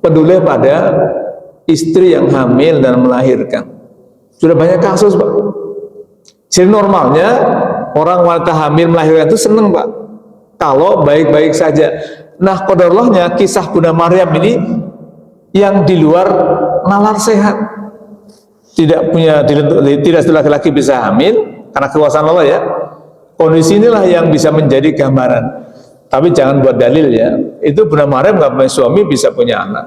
[SPEAKER 1] peduli pada istri yang hamil dan melahirkan. Sudah banyak kasus, Pak. Jadi normalnya orang wanita hamil melahirkan itu senang, Pak, kalau baik-baik saja. Nah, qadarullah kisah Bunda Maryam ini yang di luar nalar sehat, tidak laki-laki bisa hamil karena kekuasaan Allah ya. Kondisi inilah yang bisa menjadi gambaran. Tapi jangan buat dalil ya. Itu Bunda Maryam nggak punya suami bisa punya anak,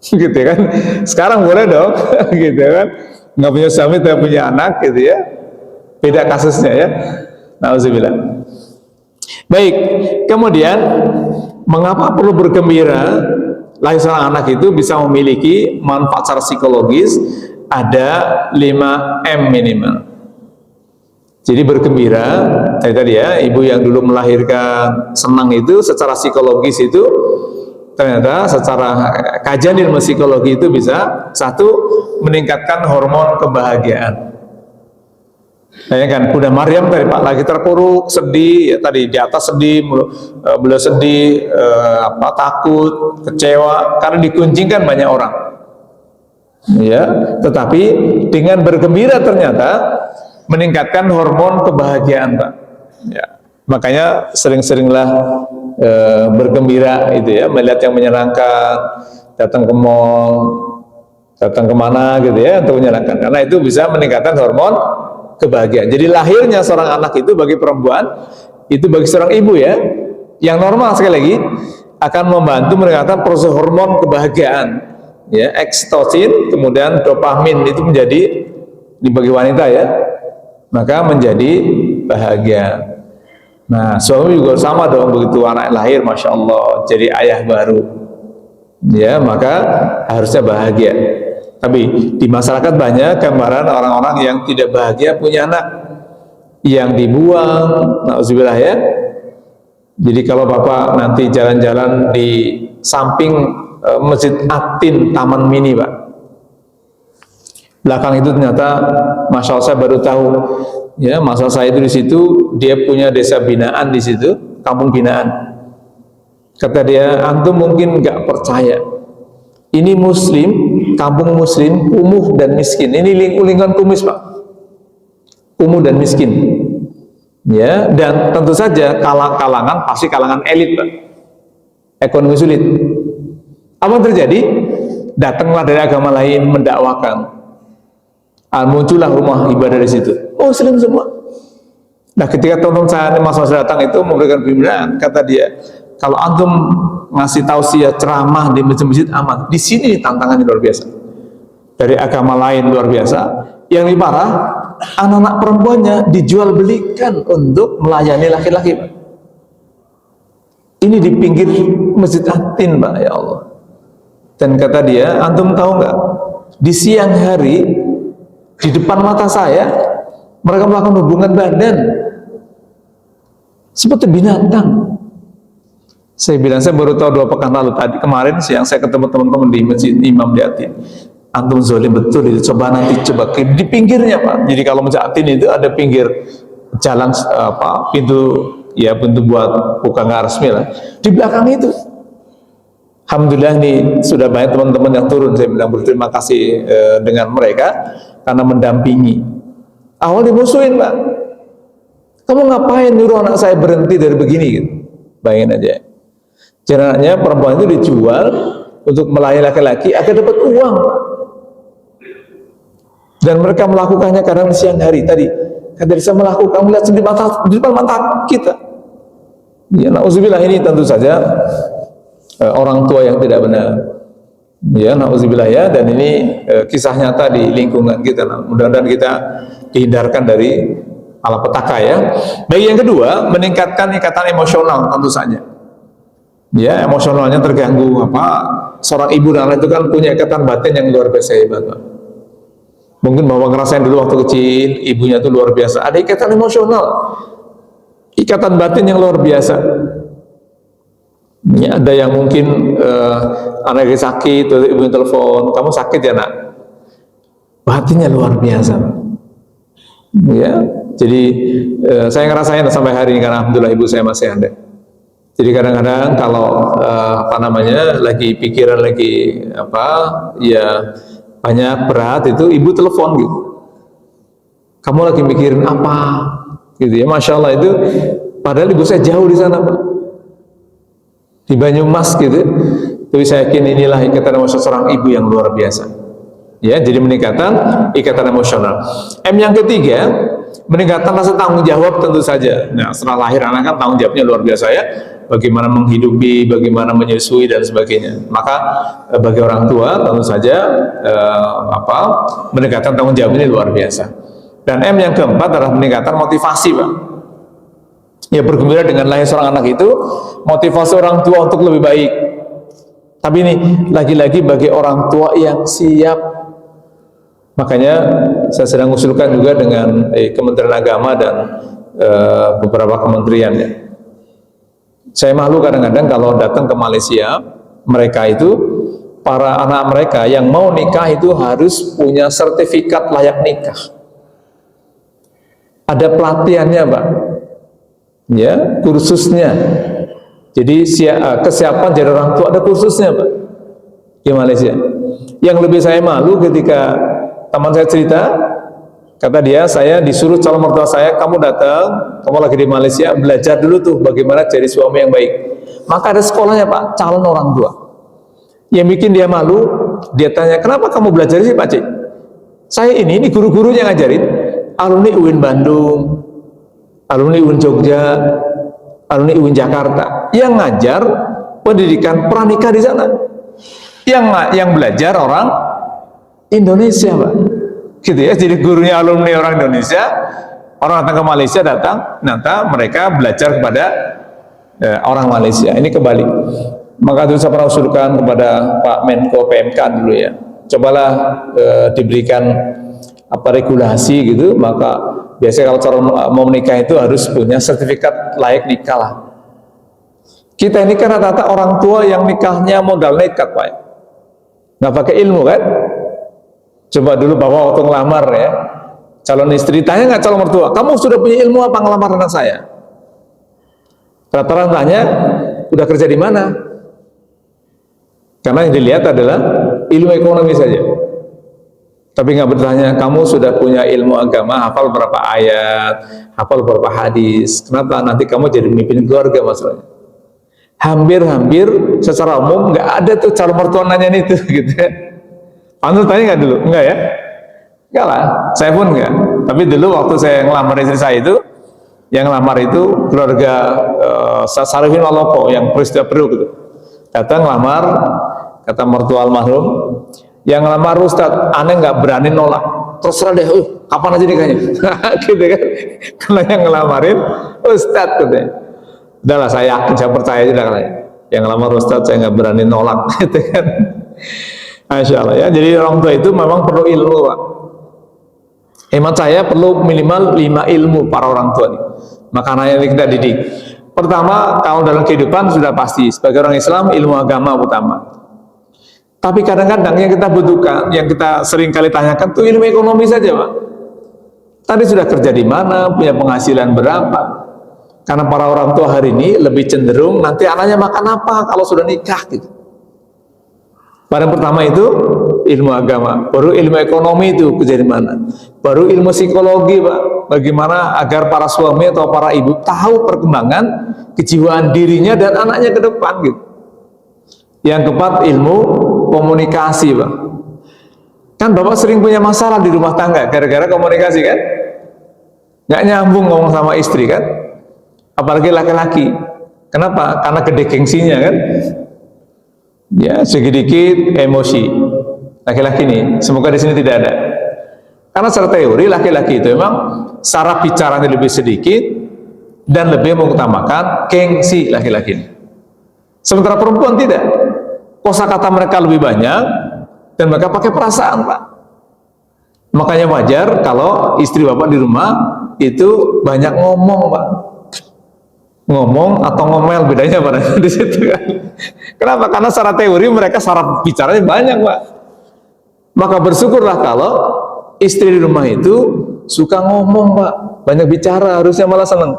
[SPEAKER 1] gitu kan? Sekarang boleh dong, gitu kan? Nggak punya suami tapi punya anak, gitu ya. Beda kasusnya ya. Nauzubillah. Baik, kemudian mengapa perlu bergembira? Lahir seorang anak itu bisa memiliki manfaat secara psikologis ada 5M minimal. Jadi bergembira, tadi ya, ibu yang dulu melahirkan senang itu secara psikologis itu ternyata secara kajian ilmu psikologi itu bisa satu meningkatkan hormon kebahagiaan. Bayangkan Bunda Maryam tadi Pak lagi terpuruk, sedih, ya, tadi di atas sedih, beliau sedih, takut, kecewa karena dikuncingkan banyak orang. Ya, tetapi dengan bergembira ternyata meningkatkan hormon kebahagiaan, Pak. Ya, makanya sering-seringlah bergembira itu ya, melihat yang menyenangkan, datang ke mall, datang kemana gitu ya untuk menyenangkan, karena itu bisa meningkatkan hormon kebahagiaan. Jadi lahirnya seorang anak itu bagi perempuan, itu bagi seorang ibu ya, yang normal sekali lagi akan membantu meningkatkan proses hormon kebahagiaan, ya, oksitosin, kemudian dopamin itu menjadi dibagi wanita ya, maka menjadi bahagia. Nah, suami juga sama dong, begitu anak lahir, masya Allah, jadi ayah baru, ya, maka harusnya bahagia. Tapi di masyarakat banyak gambaran orang-orang yang tidak bahagia punya anak yang dibuang, nauzubillah ya. Jadi kalau Bapak nanti jalan-jalan di samping Masjid Atin Taman Mini, Pak, belakang itu ternyata, masya Allah saya baru tahu, ya, masa saya itu di situ, dia punya desa binaan di situ, kampung binaan. Kata dia, antum mungkin nggak percaya, ini muslim, kampung muslim, kumuh dan miskin. Ini lingkungan kumis, Pak, kumuh dan miskin, ya, dan tentu saja kalangan pasti kalangan elit, Pak, ekonomi sulit. Apa yang terjadi? Datanglah dari agama lain mendakwakan. Muncullah rumah ibadah di situ. Oh, muslim semua. Nah, ketika teman-teman saya masa datang itu memberikan bimbingan, kata dia, kalau antum ngasih tausiah ceramah di masjid-masjid aman, di sini tantangannya luar biasa. Dari agama lain luar biasa. Yang lebih parah, anak-anak perempuannya dijual belikan untuk melayani laki-laki, Pak. Ini di pinggir Masjid Atin, Pak, ya Allah. Dan kata dia, antum tahu nggak, di siang hari di depan mata saya mereka melakukan hubungan badan seperti binatang. Saya bilang, saya baru tahu 2 pekan lalu, tadi kemarin siang saya ketemu teman-teman di masjid Imam di Atin. Antum zolim betul itu, coba nanti coba di pinggirnya Pak. Jadi kalau masjid Atin itu ada pinggir jalan pintu, ya pintu buat buka nggak resmi lah. Di belakang itu, alhamdulillah nih sudah banyak teman-teman yang turun. Saya bilang berterima kasih dengan mereka karena mendampingi. Awal dimusuhin Pak, kamu ngapain nyuruh anak saya berhenti dari begini gitu. Bayangin aja. Jadi anaknya perempuan itu dijual untuk melayani laki-laki agar dapat uang. Dan mereka melakukannya karena siang hari tadi. Kata saya melakukan, melihat di depan mata kita. Ya, na'udzubillah, ini tentu saja orang tua yang tidak benar. Ya, na'udzubillah ya, dan ini kisah nyata di lingkungan kita. Mudah-mudahan kita dihindarkan dari malapetaka ya. Baik, yang kedua, meningkatkan ikatan emosional tentu saja. Ya, emosionalnya terganggu. Seorang ibu dan anak itu kan punya ikatan batin yang luar biasa hebat, Pak. Mungkin bahwa ngerasain dulu waktu kecil, ibunya itu luar biasa. Ada ikatan emosional, ikatan batin yang luar biasa. Ya, ada yang mungkin anaknya sakit, ibunya telepon, kamu sakit ya nak? Batinnya luar biasa. Ya, jadi saya ngerasain sampai hari ini karena alhamdulillah ibu saya masih ada. Jadi kadang-kadang kalau lagi pikiran lagi ya banyak berat itu, ibu telepon gitu. Kamu lagi mikirin apa? Gitu ya, masya Allah itu. Padahal ibu saya jauh di sana Pak, di Banyumas gitu. Tapi saya yakin inilah ikatan emosional seorang ibu yang luar biasa. Ya, jadi meningkatkan ikatan emosional. Yang ketiga, meningkatkan rasa tanggung jawab tentu saja. Nah, setelah lahir anak kan tanggung jawabnya luar biasa ya. Bagaimana menghidupi, bagaimana menyusui dan sebagainya. Maka bagi orang tua tentu saja meningkatkan tanggung jawab ini luar biasa. Dan yang keempat adalah meningkatkan motivasi Pak. Ya, bergembira dengan lahir seorang anak itu motivasi orang tua untuk lebih baik. Tapi ini lagi-lagi bagi orang tua yang siap. Makanya saya sedang usulkan juga dengan Kementerian Agama dan beberapa kementerian ya. Saya malu kadang-kadang kalau datang ke Malaysia, mereka itu, para anak mereka yang mau nikah itu harus punya sertifikat layak nikah. Ada pelatihannya Pak, ya, kursusnya. Jadi kesiapan jadi orang tua ada kursusnya Pak di Malaysia. Yang lebih saya malu ketika teman saya cerita, kata dia, saya disuruh calon mertua saya, kamu datang, kamu lagi di Malaysia, belajar dulu tuh bagaimana jadi suami yang baik. Maka ada sekolahnya Pak, calon orang tua. Yang bikin dia malu, dia tanya, kenapa kamu belajar sih Pak Cik? Saya ini guru-gurunya ngajarin, alumni UIN Bandung, alumni UIN Jogja, alumni UIN Jakarta, yang ngajar pendidikan pranikah di sana. Yang belajar orang Indonesia Pak. Gitu ya, jadi gurunya alumni orang Indonesia, orang datang ke Malaysia mereka belajar kepada orang Malaysia. Ini kembali. Maka itu saya pernah usulkan kepada Pak Menko PMK dulu ya, cobalah diberikan regulasi gitu. Maka biasanya kalau calon mau menikah itu harus punya sertifikat layak nikah lah. Kita ini kan rata-rata orang tua yang nikahnya modal nekat Pak, nggak pakai ilmu kan. Coba dulu Bapak waktu ngelamar ya, calon istri, tanya nggak calon mertua, kamu sudah punya ilmu apa ngelamar anak saya? Rata-rata tanya, udah kerja di mana? Karena yang dilihat adalah ilmu ekonomi saja. Tapi nggak bertanya, kamu sudah punya ilmu agama, hafal berapa ayat, hafal berapa hadis, kenapa nanti kamu jadi pemimpin keluarga masalahnya? Hampir secara umum nggak ada tuh calon mertua nanya itu gitu ya. Anda tanya nggak dulu? Enggak ya? Enggak lah, saya pun enggak. Tapi dulu waktu saya ngelamar istri saya itu, yang ngelamar itu keluarga Sarifin Malopo yang peristiwa Priuk gitu. Datang ngelamar, kata mertua almarhum, yang ngelamar Ustadz, aneh nggak berani nolak. Terserah deh, kapan aja nikahnya? Gitu kan? Karena yang ngelamarin Ustadz katanya. Udahlah, saya yakin, saya percaya aja katanya. Yang ngelamar Ustadz saya nggak berani nolak, gitu kan? Masya Allah ya. Jadi orang tua itu memang perlu ilmu, Pak. Hemat saya perlu minimal 5 ilmu para orang tua nih. Maka anaknya kita didik. Pertama, kalau dalam kehidupan sudah pasti sebagai orang Islam ilmu agama utama. Tapi kadang-kadang yang kita butuhkan, yang kita sering kali tanyakan tuh ilmu ekonomi saja, Pak. Tadi sudah kerja di mana, punya penghasilan berapa? Karena para orang tua hari ini lebih cenderung nanti anaknya makan apa kalau sudah nikah gitu. Barang pertama itu ilmu agama, baru ilmu ekonomi itu kerja di mana, baru ilmu psikologi, Pak. Bagaimana agar para suami atau para ibu tahu perkembangan kejiwaan dirinya dan anaknya ke depan gitu. Yang keempat ilmu komunikasi, Pak. Kan Bapak sering punya masalah di rumah tangga gara-gara komunikasi kan? Nggak nyambung ngomong sama istri kan? Apalagi laki-laki. Kenapa? Karena gede gengsinya kan? Ya, sedikit emosi. Laki-laki nih, semoga di sini tidak ada. Karena secara teori laki-laki itu memang cara bicaranya lebih sedikit dan lebih mengutamakan gengsi laki-laki ini. Sementara perempuan tidak. Kosakata mereka lebih banyak dan mereka pakai perasaan, Pak. Makanya wajar kalau istri Bapak di rumah itu banyak ngomong, Pak. Ngomong atau ngomel bedanya pada di situ kan. Kenapa? Karena secara teori mereka cara bicaranya banyak, Pak. Maka bersyukurlah kalau istri di rumah itu suka ngomong, Pak. Banyak bicara, harusnya malah senang.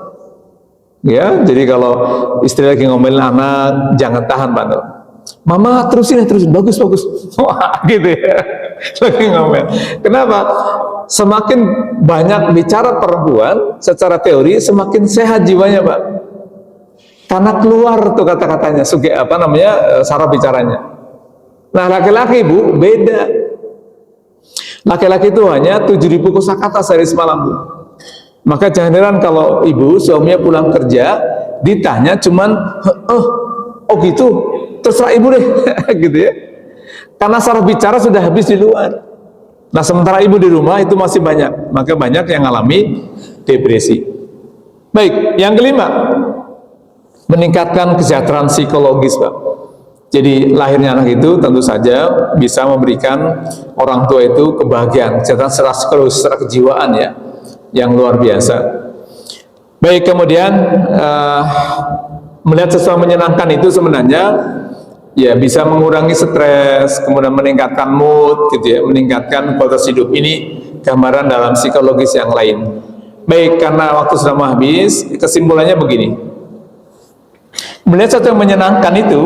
[SPEAKER 1] Ya, jadi kalau istri lagi ngomelin anak, jangan tahan, Pak. Mama terusin, bagus. Wah, gitu ya. Lagi ngomel. Kenapa? Semakin banyak bicara perempuan secara teori, semakin sehat jiwanya, Pak. Karena keluar tuh kata-katanya, cara bicaranya. Nah, laki-laki, Bu, beda. Laki-laki itu hanya 7.000 kosakata sehari semalam, Bu. Maka jangan heran kalau ibu suaminya pulang kerja ditanya cuman oh gitu, terserah ibu deh gitu ya. Karena cara bicara sudah habis di luar. Nah, sementara ibu di rumah itu masih banyak, maka banyak yang mengalami depresi. Baik, yang kelima, meningkatkan kesejahteraan psikologis, Pak. Jadi lahirnya anak itu tentu saja bisa memberikan orang tua itu kebahagiaan, kesejahteraan secara psikologis, secara kejiwaan ya, yang luar biasa. Baik, kemudian melihat sesuatu menyenangkan itu sebenarnya ya bisa mengurangi stres, kemudian meningkatkan mood gitu ya, meningkatkan kualitas hidup. Ini gambaran dalam psikologis yang lain. Baik, karena waktu sudah mau habis, kesimpulannya begini. Melihat sesuatu yang menyenangkan itu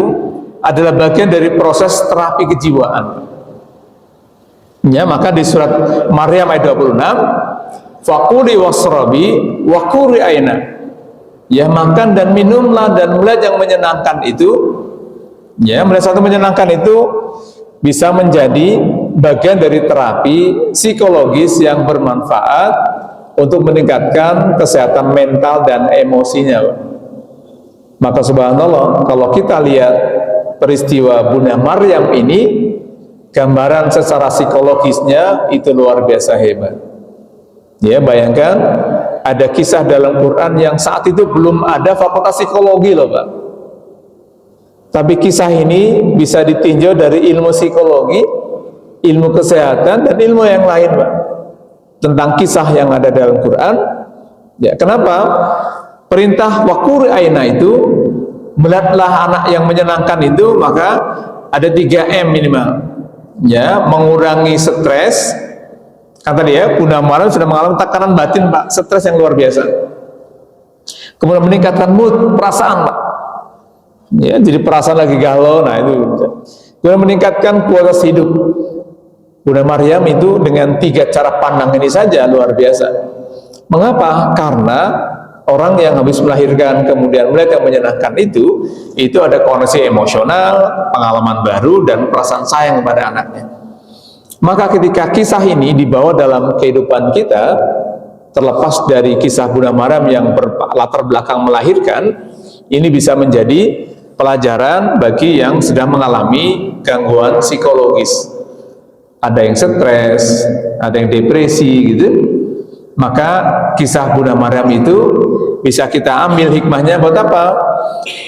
[SPEAKER 1] adalah bagian dari proses terapi kejiwaan. Ya, maka di surat Maryam ayat 26, faquli wasrabi wa qurri aina. Ya, makan dan minumlah dan melihat yang menyenangkan itu. Ya, melihat sesuatu menyenangkan itu bisa menjadi bagian dari terapi psikologis yang bermanfaat untuk meningkatkan kesehatan mental dan emosinya. Maka subhanallah, kalau kita lihat peristiwa Bunda Maryam ini, gambaran secara psikologisnya itu luar biasa hebat. Ya, bayangkan ada kisah dalam Quran yang saat itu belum ada fakultas psikologi loh, Pak. Tapi kisah ini bisa ditinjau dari ilmu psikologi, ilmu kesehatan, dan ilmu yang lain, Pak. Tentang kisah yang ada dalam Quran. Ya, kenapa? Perintah waquri aina itu, melihatlah anak yang menyenangkan itu, maka ada 3M minimal. Ya, mengurangi stres. Kata dia, Bunda Maryam sudah mengalami tekanan batin, Pak, stres yang luar biasa. Kemudian meningkatkan mood, perasaan, Pak. Ya, jadi perasaan lagi galau, nah itu. Kemudian meningkatkan kualitas hidup. Bunda Maryam itu dengan 3 cara pandang ini saja luar biasa. Mengapa? Karena orang yang habis melahirkan kemudian melihat yang menyenangkan itu ada koneksi emosional, pengalaman baru, dan perasaan sayang kepada anaknya. Maka ketika kisah ini dibawa dalam kehidupan kita, terlepas dari kisah Bunda Maryam yang berlatar belakang melahirkan, ini bisa menjadi pelajaran bagi yang sedang mengalami gangguan psikologis. Ada yang stres, ada yang depresi gitu. Maka kisah Bunda Maryam itu bisa kita ambil hikmahnya buat apa?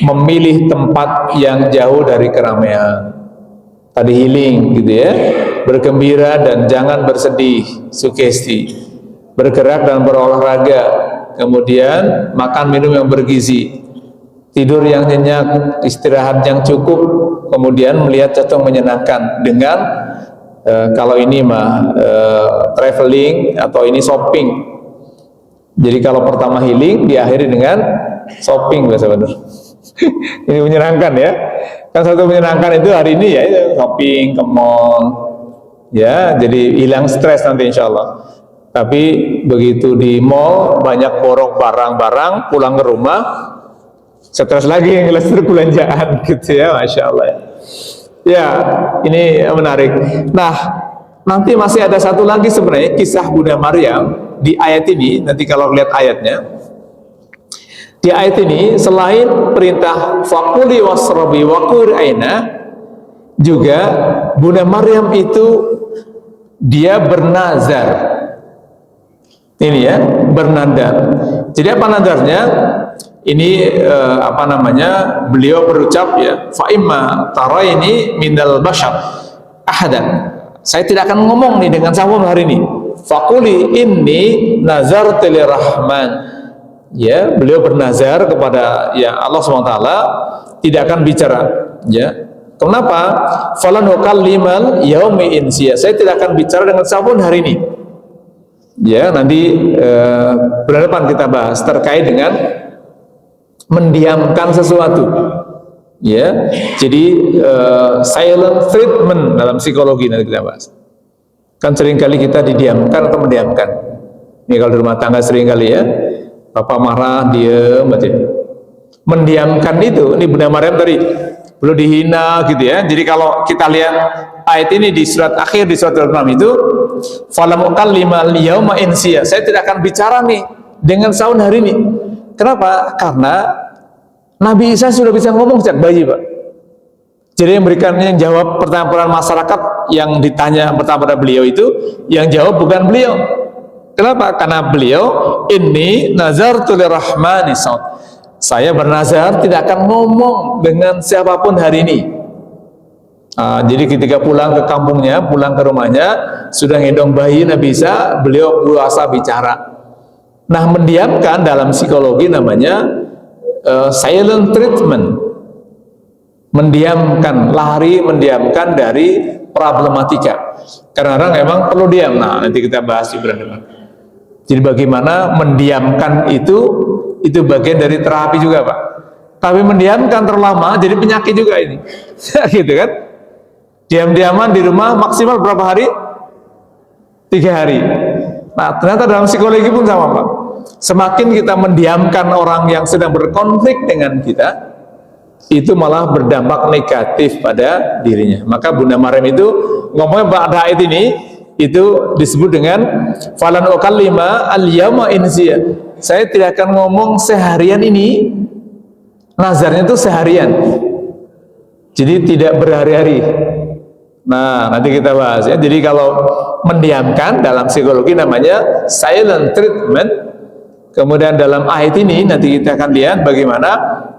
[SPEAKER 1] Memilih tempat yang jauh dari keramaian. tadi healing gitu ya, bergembira dan jangan bersedih, sugesti, bergerak dan berolahraga, kemudian makan minum yang bergizi, tidur yang nyenyak, istirahat yang cukup, kemudian melihat sesuatu yang menyenangkan dengan kalau ini traveling atau ini shopping. Jadi kalau pertama healing diakhiri dengan shopping, bahasa benar. Ini menyenangkan ya. Kan satu menyenangkan itu hari ini ya shopping ke mall, ya jadi hilang stres nanti insya Allah. Tapi begitu di mall banyak borok barang-barang, pulang ke rumah stres lagi yang jelas belanjaan gitu ya, masya Allah ya. Ya ini menarik. Nah nanti masih ada satu lagi sebenarnya kisah Bunda Maryam di ayat ini. Nanti kalau lihat ayatnya, di ayat ini selain perintah fakuli wasrobi wakur aina, juga Bunda Maryam itu dia bernazar. Ini ya, bernadar. Jadi apa nadarnya? Ini beliau berucap ya, fa imma taraini minal bashar ahadan. Saya tidak akan ngomong nih dengan siapapun hari ini. Fakuli inni nazartu lirrahman. Ya, beliau bernazar kepada ya Allah SWT tidak akan bicara. Ya, kenapa? Falan ukallimal yaumi insiya. Saya tidak akan bicara dengan siapapun hari ini. Ya, nanti bulan depan kita bahas terkait dengan mendiamkan sesuatu. Ya, jadi silent treatment dalam psikologi nanti kita bahas. Kan seringkali kita didiamkan atau mendiamkan. Ini kalau di rumah tangga seringkali ya. Bapak marah, diem aja. Mendiamkan itu, ini Bunda Maryam tadi belum dihina gitu ya. Jadi kalau kita lihat ayat ini di surat akhir di surat Al-An'am itu, falam ukallimal yauma insiya. Saya tidak akan bicara nih dengan sound hari ini. Kenapa? Karena Nabi Isa sudah bisa ngomong sejak bayi, Pak. Jadi yang jawab pertanyaan masyarakat yang ditanya pertama pada beliau itu, yang jawab bukan beliau. Kenapa? Karena beliau ini nazartu lirrahmani saut. Saya bernazar tidak akan ngomong dengan siapapun hari ini. Jadi ketika pulang ke kampungnya, pulang ke rumahnya, sudah ngendong bayi Nabi Isa, beliau puasa bicara. Nah, mendiamkan dalam psikologi namanya silent treatment. Mendiamkan, mendiamkan dari problematika. Karena orang emang perlu diam. Nah, nanti kita bahas di bulan depan. Jadi bagaimana mendiamkan itu bagian dari terapi juga, Pak. Tapi mendiamkan terlalu lama jadi penyakit juga ini. Gitu kan? Diam-diaman di rumah maksimal berapa hari? 3 hari. Nah, ternyata dalam psikologi pun sama, Pak. Semakin kita mendiamkan orang yang sedang berkonflik dengan kita, itu malah berdampak negatif pada dirinya. Maka Bunda Maryam itu ngomongnya pada ayat ini itu disebut dengan falan ukallima al-yauma insiya. Saya tidak akan ngomong seharian ini. Nazarnya itu seharian. Jadi tidak berhari-hari. Nah, nanti kita bahas ya. Jadi kalau mendiamkan dalam psikologi namanya silent treatment. Kemudian dalam ayat ini nanti kita akan lihat bagaimana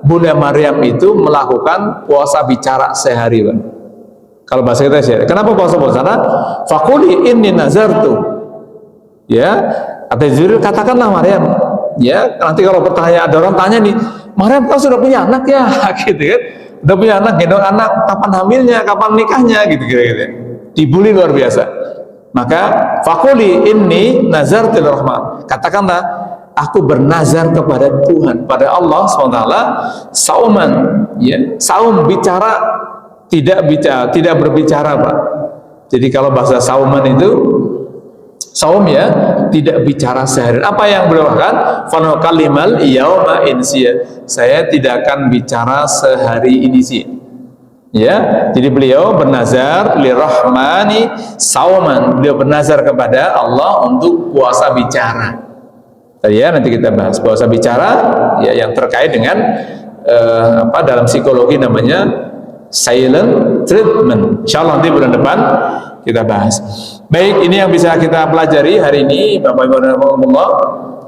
[SPEAKER 1] Bunda Maryam itu melakukan puasa bicara sehari, Pak. Kalau bahasa kita sih, kenapa puasa-puasa? Fakuli inni nazartu. Ya, kata Jibril, katakanlah Maryam. Ya, nanti kalau pertanyaan ada orang tanya nih, Maryam kau sudah punya anak ya? Gitu kan? Udah punya anak, gendong anak, kapan hamilnya, kapan nikahnya, gitu kira-kira. Dibully luar biasa. Maka fakuli inni nazartu lirrahman. Katakanlah, aku bernazar kepada Tuhan, pada Allah SWT, sauman, ya, saum bicara. Tidak berbicara, Pak. Jadi kalau bahasa sauman itu saum ya, tidak bicara sehari. Apa yang beliau katakan? Fanu kalimal yauma insiya. Saya tidak akan bicara sehari ini sih. Ya, jadi beliau bernazar lirrahmani sauman. Beliau bernazar kepada Allah untuk puasa bicara. Tadi ya, nanti kita bahas puasa bicara ya yang terkait dengan dalam psikologi namanya silent treatment. Insyaallah nanti bulan depan kita bahas. Baik, ini yang bisa kita pelajari hari ini, Bapak Ibu dan Allah.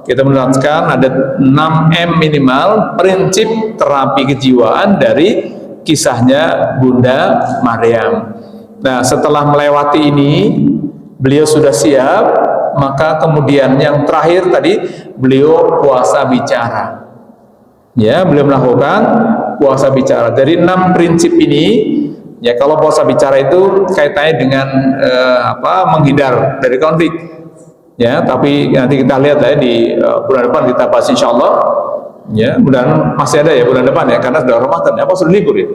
[SPEAKER 1] Kita menerapkan ada 6M minimal prinsip terapi kejiwaan dari kisahnya Bunda Maryam. Nah, setelah melewati ini, beliau sudah siap, maka kemudian yang terakhir tadi beliau puasa bicara. Ya, beliau melakukan puasa bicara. Dari 6 prinsip ini, ya kalau puasa bicara itu kaitannya dengan menghindar dari konflik. Ya, tapi nanti kita lihat ya di bulan depan kita bahas insyaallah. Ya, bulan masih ada ya bulan depan ya, karena sudah Ramadan. Apa sudah libur ya?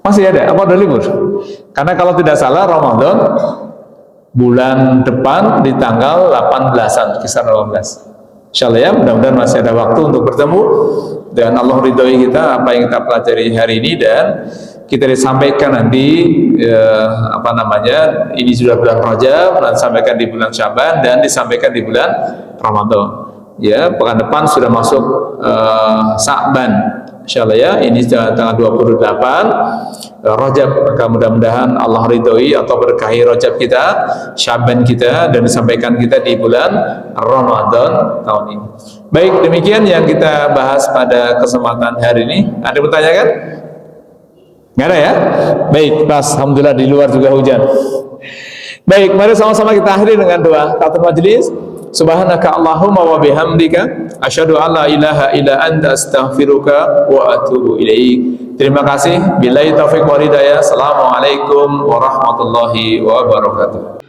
[SPEAKER 1] Masih ada, apa udah libur? Karena kalau tidak salah Ramadan bulan depan di tanggal 18-an, kisar 18. Insyaallah ya, mudah-mudahan masih ada waktu untuk bertemu dan Allah ridhoi kita apa yang kita pelajari hari ini, dan kita disampaikan nanti ini sudah bulan Rajab, dan disampaikan di bulan Syaban, dan disampaikan di bulan Ramadan. Ya, pekan depan sudah masuk Sa'ban. Insyaallah ya, ini tanggal 28 Rajab, maka mudah-mudahan Allah ridhoi atau berkahi Rajab kita, Syaban kita, dan disampaikan kita di bulan Ramadan tahun ini. Baik, demikian yang kita bahas pada kesempatan hari ini. Ada pertanyaan kan? Nggak ada ya? Baik, pas, alhamdulillah di luar juga hujan. Baik, mari sama-sama kita akhiri dengan doa kafaratul majelis. Subhanaka Allahumma wa bihamdika asyhadu an la ilaha illa anta astaghfiruka wa atubu ilaik. Terima kasih. Billahi taufiq wal hidayah. Assalamualaikum warahmatullahi wabarakatuh.